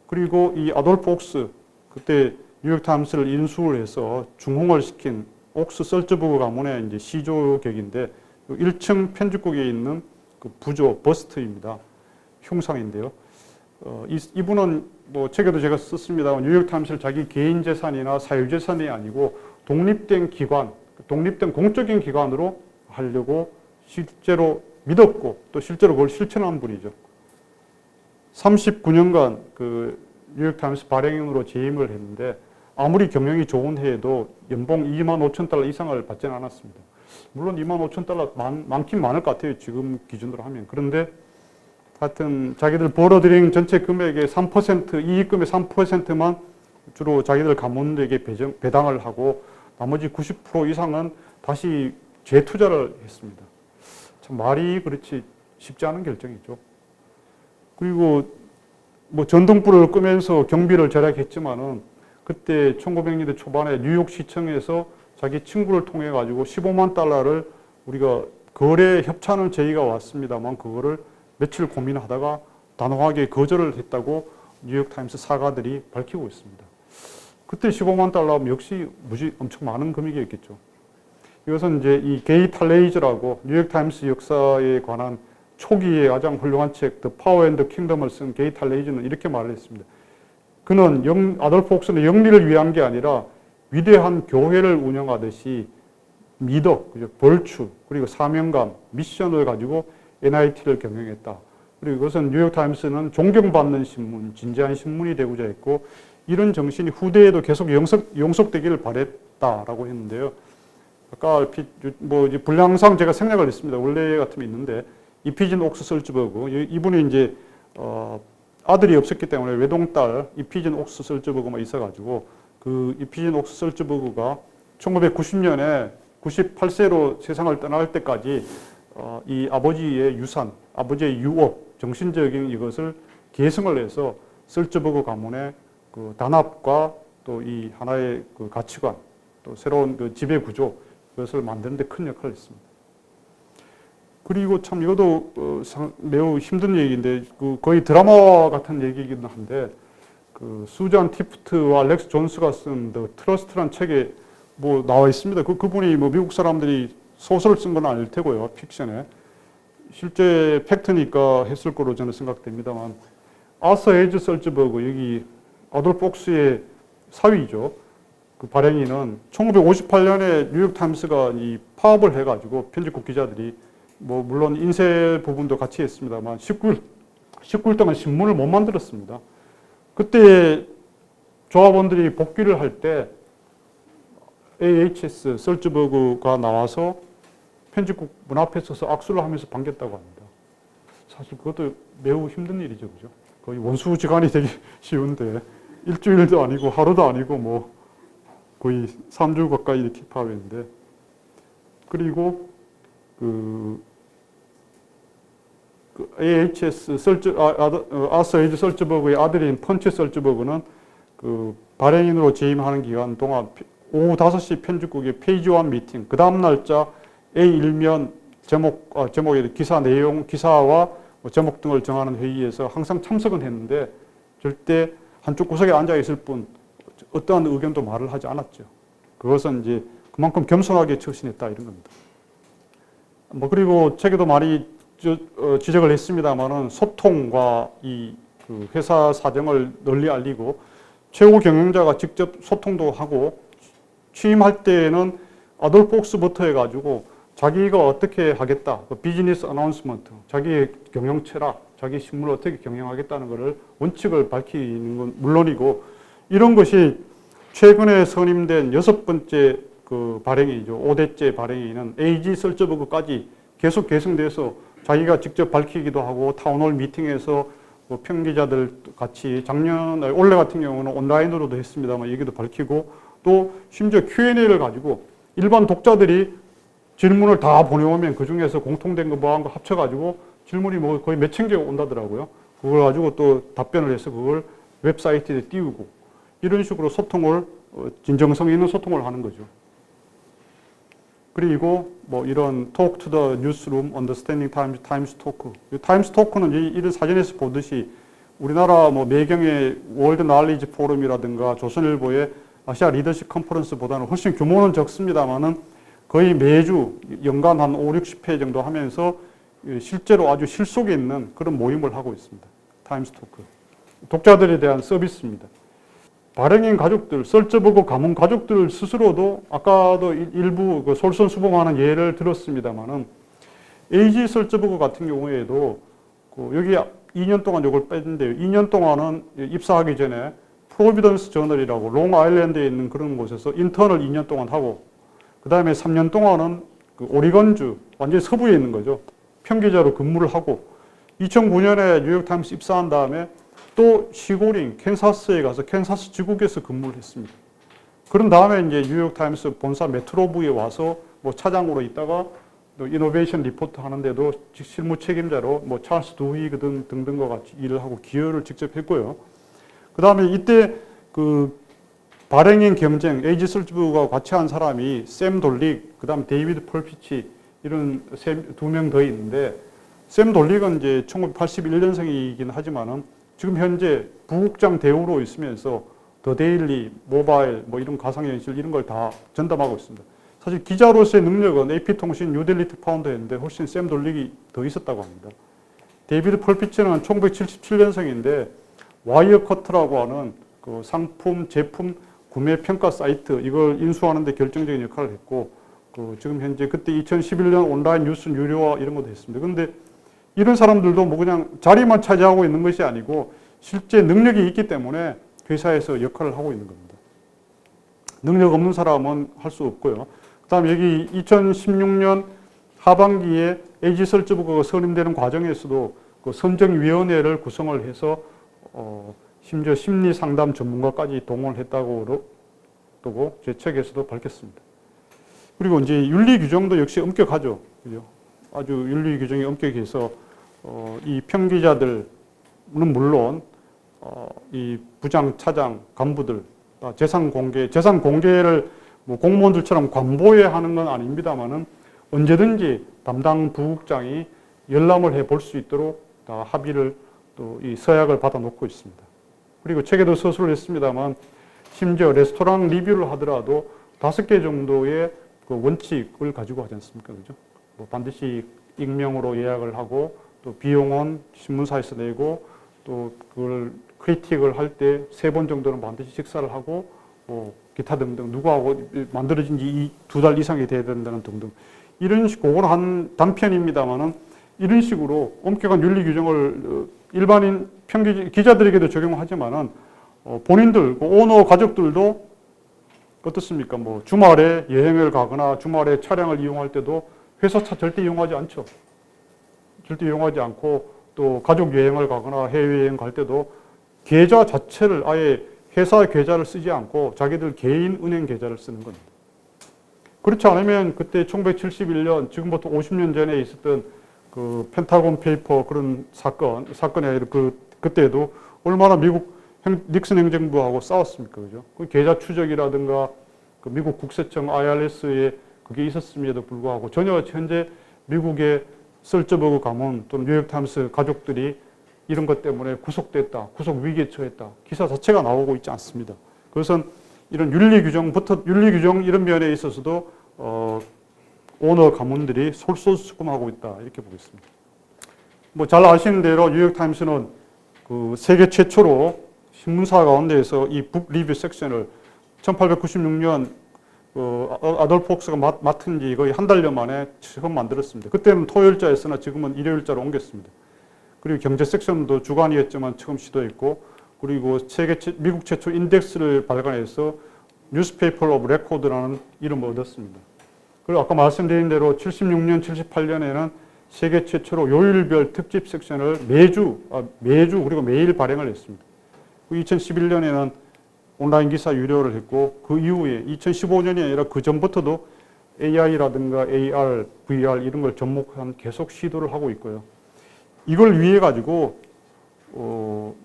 그리고 이 아돌프 옥스, 그때 뉴욕타임스를 인수를 해서 중흥을 시킨 옥스 설츠버그 가문의 이제 시조격인데 1층 편집국에 있는 그 부조 버스트입니다. 흉상인데요. 이분은 뭐 책에도 제가 썼습니다만 뉴욕타임스를 자기 개인 재산이나 사유재산이 아니고 독립된 기관, 독립된 공적인 기관으로 하려고 실제로 믿었고 또 실제로 그걸 실천한 분이죠. 39년간 그 뉴욕타임스 발행인으로 재임을 했는데 아무리 경영이 좋은 해에도 연봉 2만 5천 달러 이상을 받지는 않았습니다. 물론 2만 5천 달러 많긴 많을 것 같아요. 지금 기준으로 하면. 그런데 하여튼 자기들 벌어들인 전체 금액의 3%, 이익금의 3%만 주로 자기들 가문에게 배당을 하고 나머지 90% 이상은 다시 재투자를 했습니다. 참 말이 그렇지 쉽지 않은 결정이죠. 그리고 뭐 전등불을 끄면서 경비를 절약했지만은 그때 1900년대 초반에 뉴욕시청에서 자기 친구를 통해 가지고 15만 달러를 우리가 거래 협찬을 제의가 왔습니다만 그거를 며칠 고민하다가 단호하게 거절을 했다고 뉴욕타임스 사가들이 밝히고 있습니다. 그때 15만 달러면 역시 엄청 많은 금액이었겠죠. 이것은 이제 이 게이 탈레이즈라고 뉴욕타임스 역사에 관한 초기에 가장 훌륭한 책 The Power and the Kingdom을 쓴 게이 탈레이즈는 이렇게 말을 했습니다. 그는 아돌프 옥스는 영리를 위한 게 아니라 위대한 교회를 운영하듯이 미덕, 벌추, 그리고 사명감, 미션을 가지고 NIT를 경영했다. 그리고 이것은 뉴욕타임스는 존경받는 신문, 진지한 신문이 되고자 했고 이런 후대에도 계속 영속되기를 바랬다라고 했는데요. 아까 뭐 이제 분량상 제가 생략을 했습니다. 원래 같으면 있는데 이피진 옥스 설츠버그 이분이 이제 아들이 없었기 때문에 외동딸 이피진 옥스 설츠버그만 있어가지고 그 이피진 옥스 설츠버그가 1990년에 98세로 세상을 떠날 때까지 이 아버지의 유산, 아버지의 유업, 정신적인 이것을 계승을 해서 설츠버그 가문의 그 단합과 또 이 하나의 그 가치관, 또 새로운 그 지배 구조 이것을 만드는 데 큰 역할을 했습니다. 그리고 참 이것도 매우 힘든 얘기인데 그 거의 드라마 같은 얘기이긴 한데 그 수잔 티프트와 렉스 존스가 쓴 The Trust라는 책에 뭐 나와 있습니다. 그분이 뭐 미국 사람들이 소설을 쓴 건 아닐 테고요. 픽션에. 실제 팩트니까 했을 거로 저는 생각됩니다만 아서 에이즈 설츠버그 여기 아돌프 옥스의 사위죠. 그 발행인은 1958년에 뉴욕타임스가 이 파업을 해가지고 편집국 기자들이 뭐 물론 인쇄 부분도 같이 했습니다만 19일 동안 신문을 못 만들었습니다. 그때 조합원들이 복귀를 할 때 AHS 설츠버그가 나와서 편집국 문 앞에 서서 악수를 하면서 반겼다고 합니다. 사실 그것도 매우 힘든 일이죠. 그죠? 거의 원수지간이 되기 쉬운데 일주일도 아니고 하루도 아니고 뭐 거의 3주 가까이 이렇게 파업했는데 그리고 그 AHS 아서 에이즈 설츠버그의 아들인 펀치 설츠버그는 그 발행인으로 재임하는 기간 동안 오후 5시 편집국의 페이지 1 미팅, 그 다음 날짜 A1면 제목의 기사 내용, 기사와 제목 등을 정하는 회의에서 항상 참석은 했는데 절대 한쪽 구석에 앉아 있을 뿐 어떠한 의견도 말을 하지 않았죠. 그것은 이제 그만큼 겸손하게 처신했다 이런 겁니다. 뭐 그리고 책에도 많이 지적을 했습니다만은 소통과 그 회사 사정을 널리 알리고 최고 경영자가 직접 소통도 하고 취임할 때는 아돌프 옥스부터 해가지고 자기가 어떻게 하겠다, 비즈니스 어나운스먼트, 자기의 경영 철학, 자기 신문을 어떻게 경영하겠다는 것을 원칙을 밝히는 건 물론이고 이런 것이 최근에 선임된 6번째 그 발행이죠. 5대째 발행인은 AG 설츠버그까지 계속 계승돼서 자기가 직접 밝히기도 하고 타운홀 미팅에서 뭐 평기자들 같이 올해 같은 경우는 온라인으로도 했습니다만 얘기도 밝히고 또 심지어 Q&A를 가지고 일반 독자들이 질문을 다 보내오면 그 중에서 공통된 거 뭐한 거 합쳐가지고 질문이 뭐 거의 몇천 개가 온다더라고요. 그걸 가지고 또 답변을 해서 그걸 웹사이트에 띄우고 이런 식으로 소통을 진정성 있는 소통을 하는 거죠. 그리고 뭐 이런 Talk to the Newsroom, Understanding Times Talk. Times Talk는 이런 사전에서 보듯이 우리나라 뭐 매경의 월드 날리지 포럼이라든가 조선일보의 아시아 리더십 컨퍼런스보다는 훨씬 규모는 적습니다만은 거의 매주 연간 한 5, 60회 정도 하면서 실제로 아주 실속에 있는 그런 모임을 하고 있습니다. 타임스토크. 독자들에 대한 서비스입니다. 발행인 가족들, 설저버그 가문 가족들 스스로도 아까도 일부 그 솔선수범하는 예를 들었습니다만은 AG 설저버그 같은 경우에도 여기 2년 동안 이걸 뺐는데요. 2년 동안은 입사하기 전에 프로비던스 저널이라고 롱아일랜드에 있는 그런 곳에서 인턴을 2년 동안 하고 그 다음에 3년 동안은 그 오리건주, 완전히 서부에 있는 거죠. 평기자로 근무를 하고 2009년에 뉴욕타임스 입사한 다음에 또 시골인 캔사스에 가서 캔사스 지국에서 근무를 했습니다. 그런 다음에 이제 뉴욕타임스 본사 메트로부에 와서 뭐 차장으로 있다가 또 이노베이션 리포트 하는데도 실무 책임자로 뭐 찰스 두히 등등과 같이 일을 하고 기여를 직접 했고요. 그 다음에 이때 그 발행인 경쟁, 에이지 설즈부가 같이 한 사람이 샘 돌릭, 그 다음 데이비드 펄피치 이런 두 명 더 있는데 샘 돌릭은 이제 1981년생이긴 하지만은 지금 현재 부국장 대우로 있으면서 더 데일리, 모바일, 뭐 이런 가상현실 이런 걸 다 전담하고 있습니다. 사실 기자로서의 능력은 AP통신 뉴델리 파운더였는데 훨씬 샘 돌릭이 더 있었다고 합니다. 데이비드 펄피치는 1977년생인데 와이어커트라고 하는 그 상품, 제품 구매 평가 사이트 이걸 인수하는 데 결정적인 역할을 했고 그 지금 현재 그때 2011년 온라인 뉴스 유료화 이런 것도 했습니다. 그런데 이런 사람들도 뭐 그냥 자리만 차지하고 있는 것이 아니고 실제 능력이 있기 때문에 회사에서 역할을 하고 있는 겁니다. 능력 없는 사람은 할 수 없고요. 그다음에 여기 2016년 하반기에 에이지 설즈버그가 선임되는 과정에서도 그 선정위원회를 구성을 해서 심지어 심리 상담 전문가까지 동원했다고 제 책에서도 밝혔습니다. 그리고 이제 윤리 규정도 역시 엄격하죠. 그죠? 아주 윤리 규정이 엄격해서 이 평기자들은 물론 이 부장, 차장, 간부들 재산 공개를 뭐 공무원들처럼 관보에 하는 건 아닙니다만은 언제든지 담당 부국장이 열람을 해볼 수 있도록 다 합의를 또 이 서약을 받아놓고 있습니다. 그리고 책에도 서술을 했습니다만 심지어 레스토랑 리뷰를 하더라도 5개 정도의 그 원칙을 가지고 하지 않습니까? 그죠? 뭐 반드시 익명으로 예약을 하고 또 비용은 신문사에서 내고 또 그걸 크리틱을 할 때 3번 정도는 반드시 식사를 하고 뭐 기타 등등 누구하고 만들어진 지 2달 이상이 돼야 된다는 등등 이런 식 그건 한 단편입니다만은 이런 식으로 엄격한 윤리 규정을 일반인 기자들에게도 적용하지만은 본인들 오너 가족들도 어떻습니까? 뭐 주말에 여행을 가거나 주말에 차량을 이용할 때도 회사 차 절대 이용하지 않죠. 절대 이용하지 않고 또 가족 여행을 가거나 해외여행 갈 때도 계좌 자체를 아예 회사 계좌를 쓰지 않고 자기들 개인 은행 계좌를 쓰는 겁니다. 그렇지 않으면 그때 1971년 지금부터 50년 전에 있었던 그 펜타곤 페이퍼 그런 사건이 아니라 그때도 얼마나 미국 닉슨 행정부하고 싸웠습니까? 그죠? 그 계좌 추적이라든가 그 미국 국세청 IRS에 그게 있었음에도 불구하고 전혀 현재 미국의 설저버그 가문 또는 뉴욕타임스 가족들이 이런 것 때문에 구속됐다, 구속 위기에 처했다. 기사 자체가 나오고 있지 않습니다. 그것은 이런 윤리 규정 이런 면에 있어서도 오너 가문들이 솔선수범하고 있다 이렇게 보겠습니다. 뭐 잘 아시는 대로 뉴욕타임스는 그 세계 최초로 신문사 가운데에서 이 북 리뷰 섹션을 1896년 아돌프 옥스가 맡은 지 거의 한 달여 만에 처음 만들었습니다. 그때는 토요일자였으나 지금은 일요일자로 옮겼습니다. 그리고 경제 섹션도 주간이었지만 처음 시도했고 그리고 미국 최초 인덱스를 발간해서 뉴스페이퍼 오브 레코드라는 이름을 얻었습니다. 그리고 아까 말씀드린 대로 76년, 78년에는 세계 최초로 요일별 특집 섹션을 매주 그리고 매일 발행을 했습니다. 2011년에는 온라인 기사 유료를 했고 그 이후에 2015년이 아니라 그 전부터도 AI라든가 AR, VR 이런 걸 접목한 계속 시도를 하고 있고요. 이걸 위해 가지고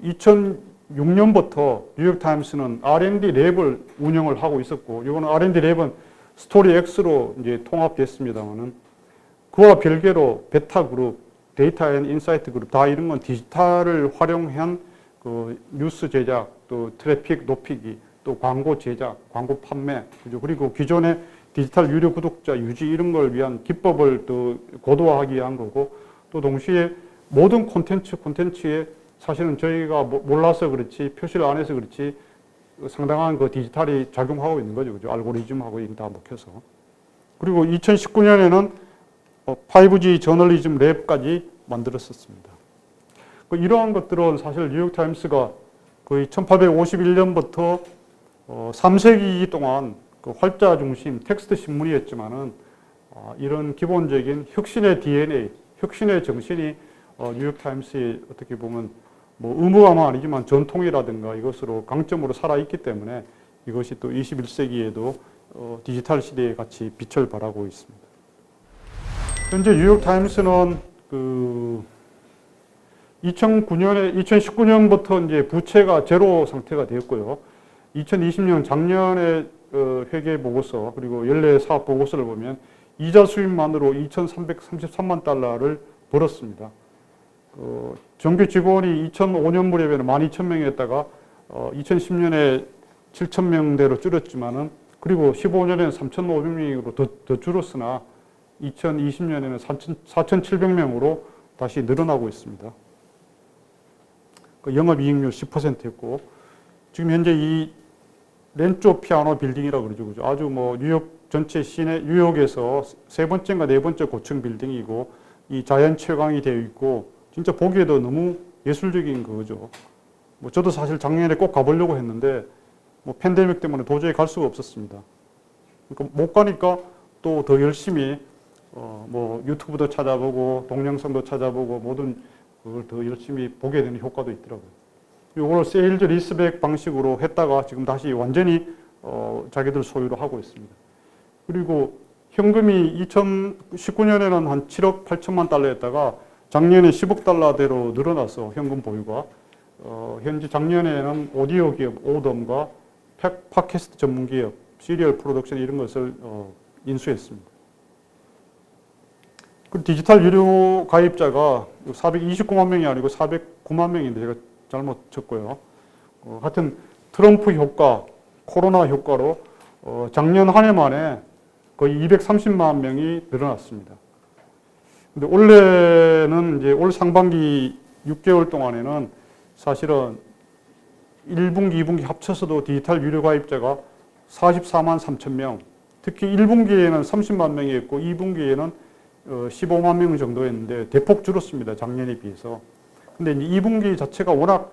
2006년부터 뉴욕타임스는 R&D 랩을 운영을 하고 있었고 이거는 R&D 랩은 스토리X로 이제 통합됐습니다만은 그와 별개로 베타 그룹, 데이터 앤 인사이트 그룹 다 이런 건 디지털을 활용한 그 뉴스 제작, 또 트래픽 높이기, 또 광고 제작, 광고 판매, 그죠? 그리고 기존의 디지털 유료 구독자 유지 이런 걸 위한 기법을 또 고도화하기 위한 거고, 또 동시에 모든 콘텐츠에 사실은 저희가 몰라서 그렇지, 표시를 안 해서 그렇지, 상당한 그 디지털이 작용하고 있는 거죠. 그죠? 알고리즘하고 이거 다 먹혀서. 그리고 2019년에는 5G 저널리즘 랩까지 만들었었습니다. 이러한 것들은 사실 뉴욕타임스가 거의 1851년부터 3세기 동안 그 활자 중심 텍스트 신문이었지만은 이런 기본적인 혁신의 DNA, 혁신의 정신이 뉴욕타임스의 어떻게 보면 뭐 의무화는 아니지만 전통이라든가 이것으로 강점으로 살아있기 때문에 이것이 또 21세기에도 디지털 시대에 같이 빛을 발하고 있습니다. 현재 뉴욕타임스는 그 2019년부터 이제 부채가 제로 상태가 되었고요. 2020년 작년에 회계 보고서 그리고 연례 사업 보고서를 보면 이자 수입만으로 2,333만 달러를 벌었습니다. 정규 직원이 2005년 무렵에는 12,000명이었다가 2010년에 7,000명대로 줄었지만은 그리고 15년에는 3,500명으로 더 줄었으나 2020년에는 4,700명으로 다시 늘어나고 있습니다. 영업이익률 10%였고 지금 현재 이 렌조 피아노 빌딩이라고 그러죠. 그죠? 아주 뭐 뉴욕 전체 시내, 뉴욕에서 세 번째인가 네 번째 고층 빌딩이고 이 자연 채광이 되어 있고 진짜 보기에도 너무 예술적인 거죠. 뭐 저도 사실 작년에 꼭 가보려고 했는데 뭐 팬데믹 때문에 도저히 갈 수가 없었습니다. 그러니까 못 가니까 또 더 열심히 뭐 유튜브도 찾아보고 동영상도 찾아보고 모든 그걸 더 열심히 보게 되는 효과도 있더라고요. 이걸 세일즈 리스백 방식으로 했다가 지금 다시 완전히 자기들 소유로 하고 있습니다. 그리고 현금이 2019년에는 한 7억 8천만 달러였다가 작년에 10억 달러대로 늘어나서 현금 보유가 현재 작년에는 오디오 기업 오덤과 팟캐스트 전문 기업 시리얼 프로덕션 이런 것을 인수했습니다. 그리고 디지털 유료 가입자가 429만 명이 아니고 409만 명인데 제가 잘못 쳤고요. 하여튼 트럼프 효과, 코로나 효과로 작년 한 해 만에 거의 230만 명이 늘어났습니다. 근데 올해는 이제 올 상반기 6개월 동안에는 사실은 1분기, 2분기 합쳐서도 디지털 유료 가입자가 44만 3천 명, 특히 1분기에는 30만 명이었고 2분기에는 15만 명 정도였는데 대폭 줄었습니다. 작년에 비해서. 근데 이제 2분기 자체가 워낙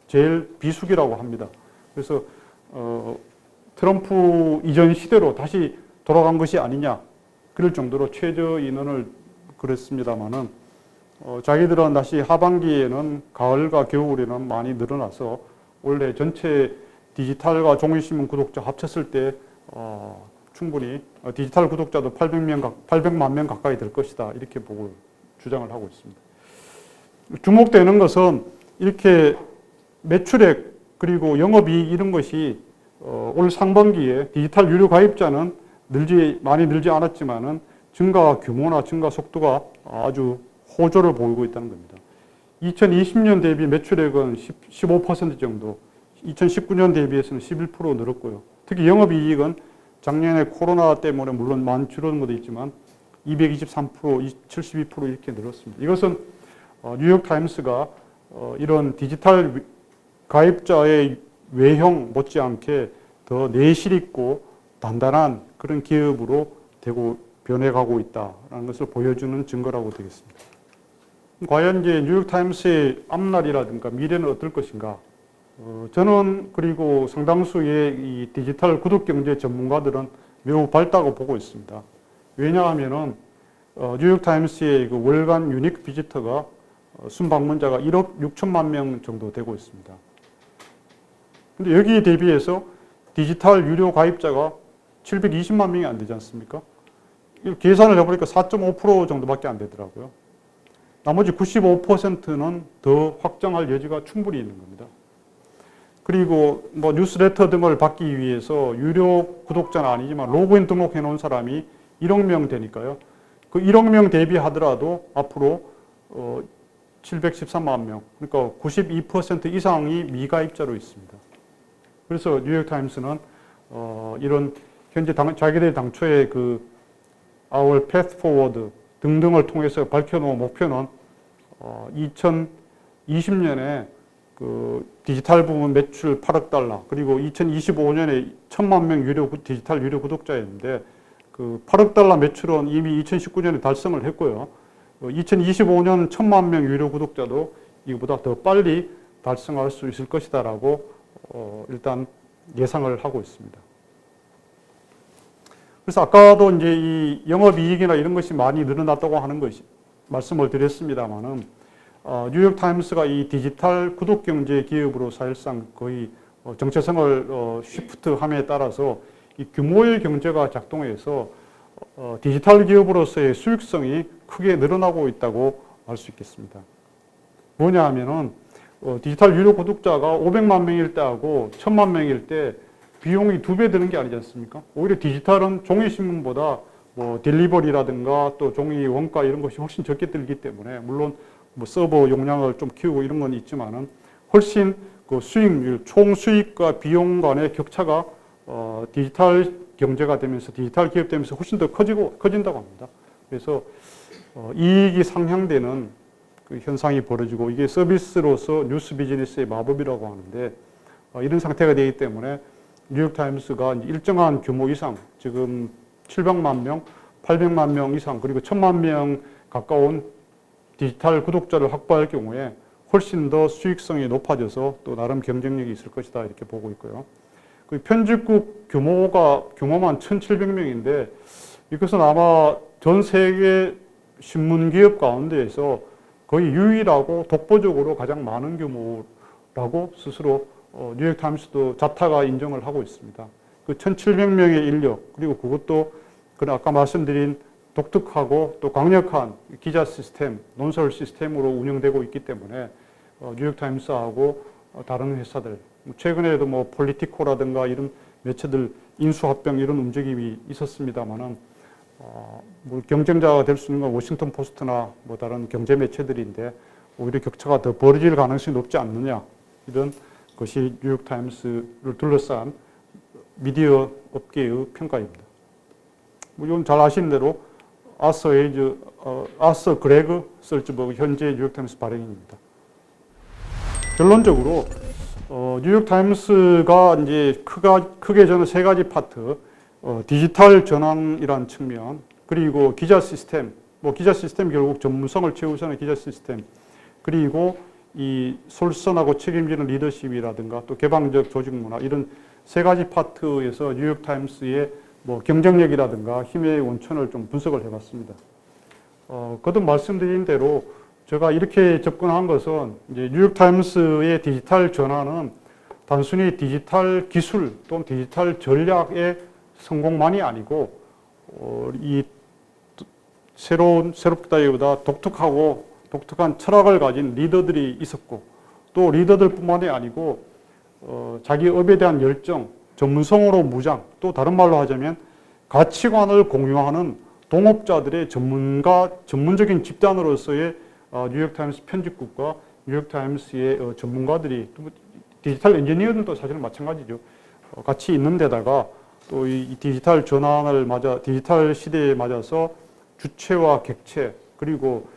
제일 비수기라고 합니다. 그래서 트럼프 이전 시대로 다시 돌아간 것이 아니냐 그럴 정도로 최저 인원을 그랬습니다만은 자기들은 다시 하반기에는 가을과 겨울에는 많이 늘어나서 원래 전체 디지털과 종이신문 구독자 합쳤을 때 충분히 디지털 구독자도 800만 명 가까이 될 것이다 이렇게 보고 주장을 하고 있습니다. 주목되는 것은 이렇게 매출액 그리고 영업이익 이런 것이 올 상반기에 디지털 유료 가입자는 많이 늘지 않았지만은 증가 규모나 증가 속도가 아주 호조를 보이고 있다는 겁니다. 2020년 대비 매출액은 15% 정도, 2019년 대비해서는 11% 늘었고요. 특히 영업이익은 작년에 코로나 때문에 물론 많이 줄어든 것도 있지만 223%, 72% 이렇게 늘었습니다. 이것은 뉴욕타임스가 이런 디지털 가입자의 외형 못지않게 더 내실 있고 단단한 그런 기업으로 되고 변해가고 있다는 것을 보여주는 증거라고 되겠습니다. 과연 이제 뉴욕타임스의 앞날이라든가 미래는 어떨 것인가? 저는 그리고 상당수의 이 디지털 구독경제 전문가들은 매우 밝다고 보고 있습니다. 왜냐하면은 뉴욕타임스의 그 월간 유닉 비지터가 순방문자가 1억 6천만 명 정도 되고 있습니다. 근데 여기에 대비해서 디지털 유료 가입자가 720만 명이 안 되지 않습니까? 계산을 해보니까 4.5% 정도밖에 안 되더라고요. 나머지 95%는 더 확장할 여지가 충분히 있는 겁니다. 그리고 뭐 뉴스레터 등을 받기 위해서 유료 구독자는 아니지만 로그인 등록해 놓은 사람이 1억 명 되니까요. 그 1억 명 대비하더라도 앞으로 713만 명, 그러니까 92% 이상이 미가입자로 있습니다. 그래서 뉴욕타임스는 이런 현재 자기들이 당초에 그 Our Path Forward 등등을 통해서 밝혀놓은 목표는 2020년에 그 디지털 부문 매출 8억 달러, 그리고 2025년에 1,000만 명 디지털 유료 구독자였는데 그 8억 달러 매출은 이미 2019년에 달성을 했고요. 2025년 1,000만 명 유료 구독자도 이거보다 더 빨리 달성할 수 있을 것이다라고 일단 예상을 하고 있습니다. 그래서 아까도 이제 이 영업이익이나 이런 것이 많이 늘어났다고 하는 것이 말씀을 드렸습니다만은 뉴욕타임스가 이 디지털 구독경제 기업으로 사실상 거의 정체성을 시프트함에 따라서 이 규모의 경제가 작동해서 디지털 기업으로서의 수익성이 크게 늘어나고 있다고 할 수 있겠습니다. 뭐냐 하면은 디지털 유료 구독자가 500만 명일 때하고 1,000만 명일 때 비용이 2배 드는 게 아니지 않습니까? 오히려 디지털은 종이신문보다 뭐 딜리버리라든가 또 종이 원가 이런 것이 훨씬 적게 들기 때문에 물론 뭐 서버 용량을 좀 키우고 이런 건 있지만은 훨씬 그 수익률, 총 수익과 비용 간의 격차가 디지털 경제가 되면서 디지털 기업 되면서 훨씬 더 커진다고 합니다. 그래서 이익이 상향되는 그 현상이 벌어지고 이게 서비스로서 뉴스 비즈니스의 마법이라고 하는데 이런 상태가 되기 때문에 뉴욕타임스가 일정한 규모 이상, 지금 700만 명, 800만 명 이상, 그리고 1,000만 명 가까운 디지털 구독자를 확보할 경우에 훨씬 더 수익성이 높아져서 또 나름 경쟁력이 있을 것이다 이렇게 보고 있고요. 그 편집국 규모만 1,700명인데 이것은 아마 전 세계 신문기업 가운데에서 거의 유일하고 독보적으로 가장 많은 규모라고 스스로 뉴욕타임스도 자타가 인정을 하고 있습니다. 그 1,700명의 인력, 그리고 그것도 아까 말씀드린 독특하고 또 강력한 기자 시스템, 논설 시스템으로 운영되고 있기 때문에 뉴욕타임스하고 다른 회사들, 최근에도 뭐 폴리티코라든가 이런 매체들 인수합병 이런 움직임이 있었습니다만은 뭐 경쟁자가 될 수 있는 건 워싱턴 포스트나 뭐 다른 경제 매체들인데 오히려 격차가 더 벌어질 가능성이 높지 않느냐, 이런 것이 뉴욕타임스를 둘러싼 미디어 업계의 평가입니다. 뭐 이건 잘 아시는 대로 아서 그레그 설즈버그 현재 뉴욕타임스 발행인입니다. 결론적으로 뉴욕타임스가 이제 크게 저는 세 가지 파트, 디지털 전환이라는 측면, 그리고 기자 시스템, 뭐 기자 시스템 결국 전문성을 채우자는 기자 시스템, 그리고 이 솔선하고 책임지는 리더십이라든가 또 개방적 조직 문화, 이런 세 가지 파트에서 뉴욕타임스의 뭐 경쟁력이라든가 힘의 원천을 좀 분석을 해봤습니다. 거듭 말씀드린 대로 제가 이렇게 접근한 것은 이제 뉴욕타임스의 디지털 전환은 단순히 디지털 기술 또는 디지털 전략의 성공만이 아니고 이 새롭다기보다 독특한 철학을 가진 리더들이 있었고, 또 리더들뿐만이 아니고 자기 업에 대한 열정, 전문성으로 무장, 또 다른 말로 하자면 가치관을 공유하는 동업자들의 전문적인 집단으로서의 뉴욕타임스 편집국과 뉴욕타임스의 전문가들이, 디지털 엔지니어들도 사실은 마찬가지죠. 같이 있는 데다가 또 이 디지털 전환을 디지털 시대에 맞아서 주체와 객체, 그리고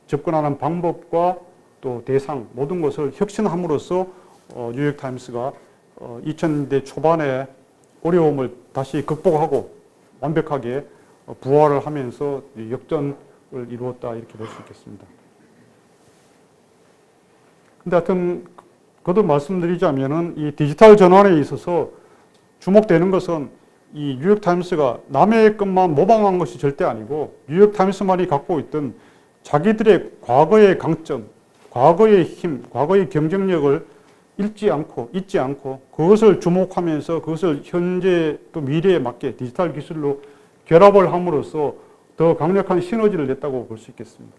접근하는 방법과 또 대상, 모든 것을 혁신함으로써 뉴욕타임스가 2000년대 초반에 어려움을 다시 극복하고 완벽하게 부활을 하면서 역전을 이루었다 이렇게 볼 수 있겠습니다. 근데 하여튼 거듭 말씀드리자면은 이 디지털 전환에 있어서 주목되는 것은 이 뉴욕타임스가 남의 것만 모방한 것이 절대 아니고 뉴욕타임스만이 갖고 있던 자기들의 과거의 강점, 과거의 힘, 과거의 경쟁력을 잊지 않고 그것을 주목하면서 그것을 현재 또 미래에 맞게 디지털 기술로 결합을 함으로써 더 강력한 시너지를 냈다고 볼 수 있겠습니다.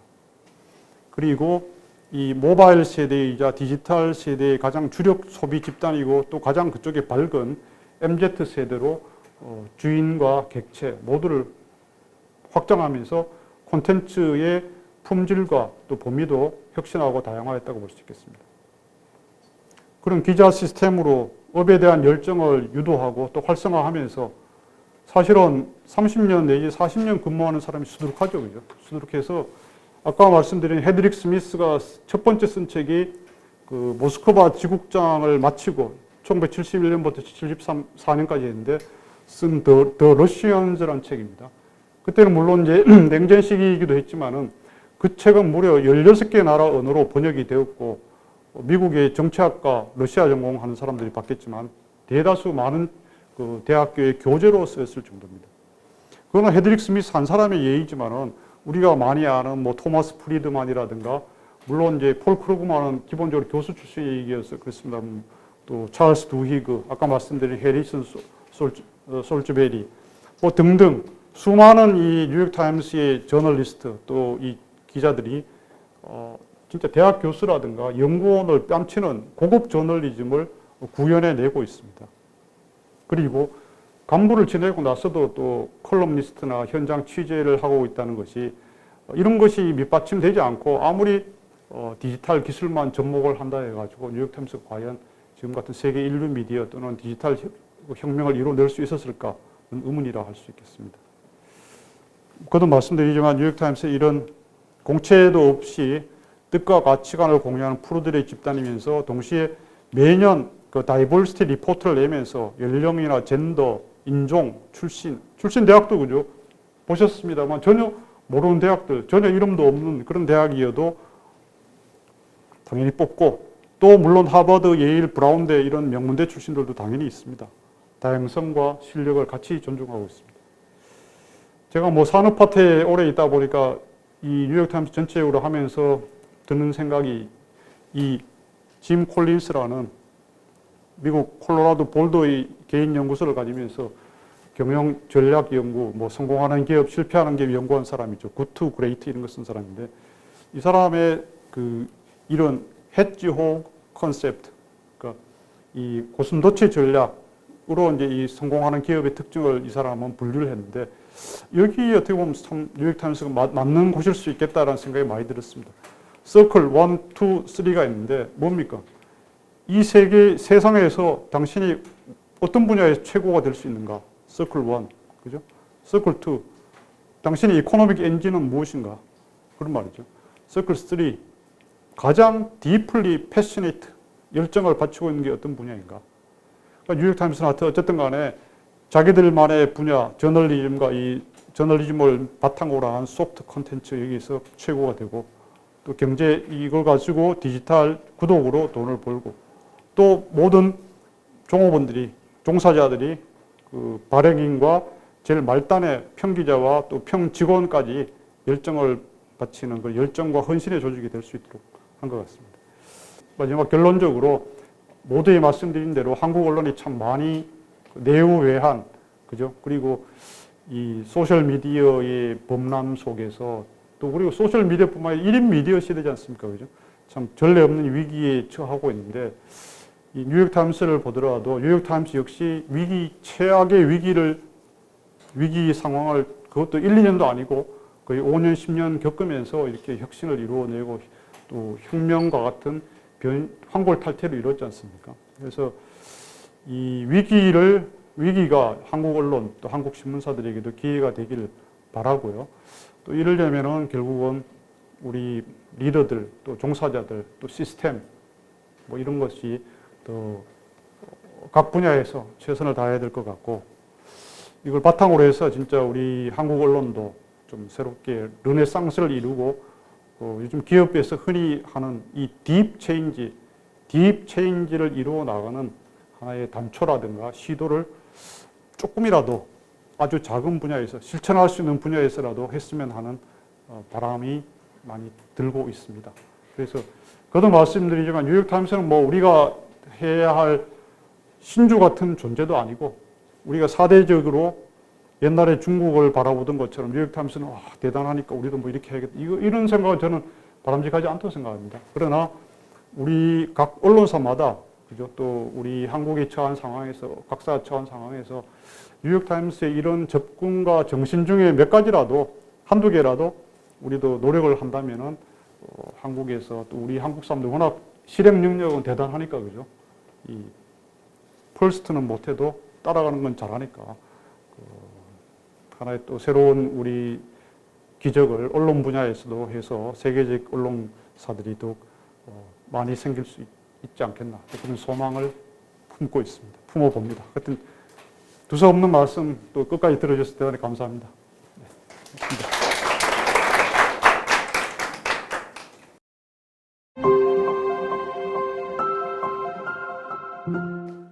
그리고 이 모바일 세대이자 디지털 세대의 가장 주력 소비 집단이고 또 가장 그쪽에 밝은 MZ 세대로 주인과 객체 모두를 확장하면서 콘텐츠의 품질과 또 범위도 혁신하고 다양화했다고 볼 수 있겠습니다. 그런 기자 시스템으로 업에 대한 열정을 유도하고 또 활성화하면서 사실은 30년 내지 40년 근무하는 사람이 수두룩하죠. 그죠? 수두룩해서 아까 말씀드린 헤드릭 스미스가 첫 번째 쓴 책이 그 모스크바 지국장을 마치고 1971년부터 74년까지 했는데 쓴 더 러시안즈라는 책입니다. 그때는 물론 이제 냉전 시기이기도 했지만은 그 책은 무려 16개 나라 언어로 번역이 되었고 미국의 정치학과 러시아 전공하는 사람들이 받겠지만 대다수 많은 그 대학교의 교재로 쓰였을 정도입니다. 그거는 헤드릭 스미스 한 사람의 예의지만은 우리가 많이 아는 뭐 토마스 프리드만이라든가 물론 이제 폴 크루그만은 기본적으로 교수 출신의 얘기여서 그렇습니다. 또 찰스 두히그, 아까 말씀드린 해리슨 솔즈베리 뭐 등등 수많은 이 뉴욕타임스의 저널리스트 또 이 기자들이 진짜 대학 교수라든가 연구원을 뺨치는 고급 저널리즘을 구현해내고 있습니다. 그리고 간부를 지내고 나서도 또 컬럼니스트나 현장 취재를 하고 있다는 것이 이런 것이 밑받침되지 않고 아무리 디지털 기술만 접목을 한다 해가지고 뉴욕타임스가 과연 지금 같은 세계 인류 미디어 또는 디지털 혁명을 이뤄낼 수 있었을까 의문이라 할 수 있겠습니다. 거듭 말씀드리지만 뉴욕타임스의 이런 공채도 없이 뜻과 가치관을 공유하는 프로들의 집단이면서 동시에 매년 그 다이버시티 리포트를 내면서 연령이나 젠더, 인종, 출신 대학도 그죠? 보셨습니다만 전혀 모르는 대학들, 전혀 이름도 없는 그런 대학이어도 당연히 뽑고 또 물론 하버드, 예일, 브라운대 이런 명문대 출신들도 당연히 있습니다. 다양성과 실력을 같이 존중하고 있습니다. 제가 뭐 산업화태에 오래 있다 보니까 이 뉴욕타임스 전체적으로 하면서 드는 생각이 이 짐 콜린스라는 미국 콜로라도 볼더의 개인 연구소를 가지면서 경영 전략 연구, 뭐 성공하는 기업, 실패하는 기업 연구한 사람이죠. 굿투 그레이트 이런 거 쓴 사람인데 이 사람의 그 이런 해지호 컨셉트, 그러니까 이 고슴도치 전략으로 이제 이 성공하는 기업의 특징을 이 사람은 분류를 했는데 여기 어떻게 보면 참 뉴욕타임스가 맞는 곳일 수 있겠다라는 생각이 많이 들었습니다. 서클 1, 2, 3가 있는데 뭡니까? 이 세상에서 당신이 어떤 분야에서 최고가 될 수 있는가? 서클 1, 그죠? 서클 2, 당신의 이코노믹 엔진은 무엇인가? 그런 말이죠. 서클 3, 가장 deeply passionate, 열정을 바치고 있는 게 어떤 분야인가? 그러니까 뉴욕타임스나 어쨌든 간에 자기들만의 분야, 저널리즘과 이 저널리즘을 바탕으로 한 소프트 콘텐츠 여기서 최고가 되고 또 경제 이걸 가지고 디지털 구독으로 돈을 벌고 또 모든 종업원들이, 종사자들이 그 발행인과 제일 말단의 평기자와 또 평직원까지 열정을 바치는 그 열정과 헌신의 조직이 될 수 있도록 한 것 같습니다. 마지막 결론적으로 모두에 말씀드린 대로 한국 언론이 참 많이 내우외한, 그죠? 그리고 이 소셜미디어의 범람 속에서 또 그리고 소셜미디어뿐만 아니라 1인 미디어 시대지 않습니까? 그죠? 참 전례 없는 위기에 처하고 있는데 이 뉴욕타임스를 보더라도 뉴욕타임스 역시 최악의 위기 상황을 그것도 1, 2년도 아니고 거의 5년, 10년 겪으면서 이렇게 혁신을 이루어내고 또 혁명과 같은 환골탈태를 이뤘지 않습니까? 그래서 이 위기가 한국 언론 또 한국 신문사들에게도 기회가 되기를 바라고요. 또 이러려면은 결국은 우리 리더들 또 종사자들 또 시스템 뭐 이런 것이 또 각 분야에서 최선을 다해야 될 것 같고 이걸 바탕으로 해서 진짜 우리 한국 언론도 좀 새롭게 르네상스를 이루고 요즘 기업에서 흔히 하는 이 딥 체인지를 이루어 나가는 하나의 단초라든가 시도를 조금이라도 아주 작은 분야에서 실천할 수 있는 분야에서라도 했으면 하는 바람이 많이 들고 있습니다. 그래서 거듭 말씀드리지만 뉴욕타임스는 뭐 우리가 해야 할 신주 같은 존재도 아니고 우리가 사대적으로 옛날에 중국을 바라보던 것처럼 뉴욕타임스는 대단하니까 우리도 뭐 이렇게 해야겠다. 이런 생각은 저는 바람직하지 않다고 생각합니다. 그러나 우리 각 언론사마다 그죠? 또 우리 한국이 처한 상황에서 각사가 처한 상황에서 뉴욕타임스의 이런 접근과 정신 중에 몇 가지라도 한두 개라도 우리도 노력을 한다면은 한국에서 또 우리 한국 사람들 워낙 실행 능력은 대단하니까 그죠? 이 퍼스트는 못해도 따라가는 건 잘하니까 하나의 또 새로운 우리 기적을 언론 분야에서도 해서 세계적 언론사들이 더욱 많이 생길 수 있지 않겠나 그런 소망을 품고 있습니다. 품어봅니다. 하여튼 두서없는 말씀 또 끝까지 들어주셔서 대단히 감사합니다. 네, 고맙습니다.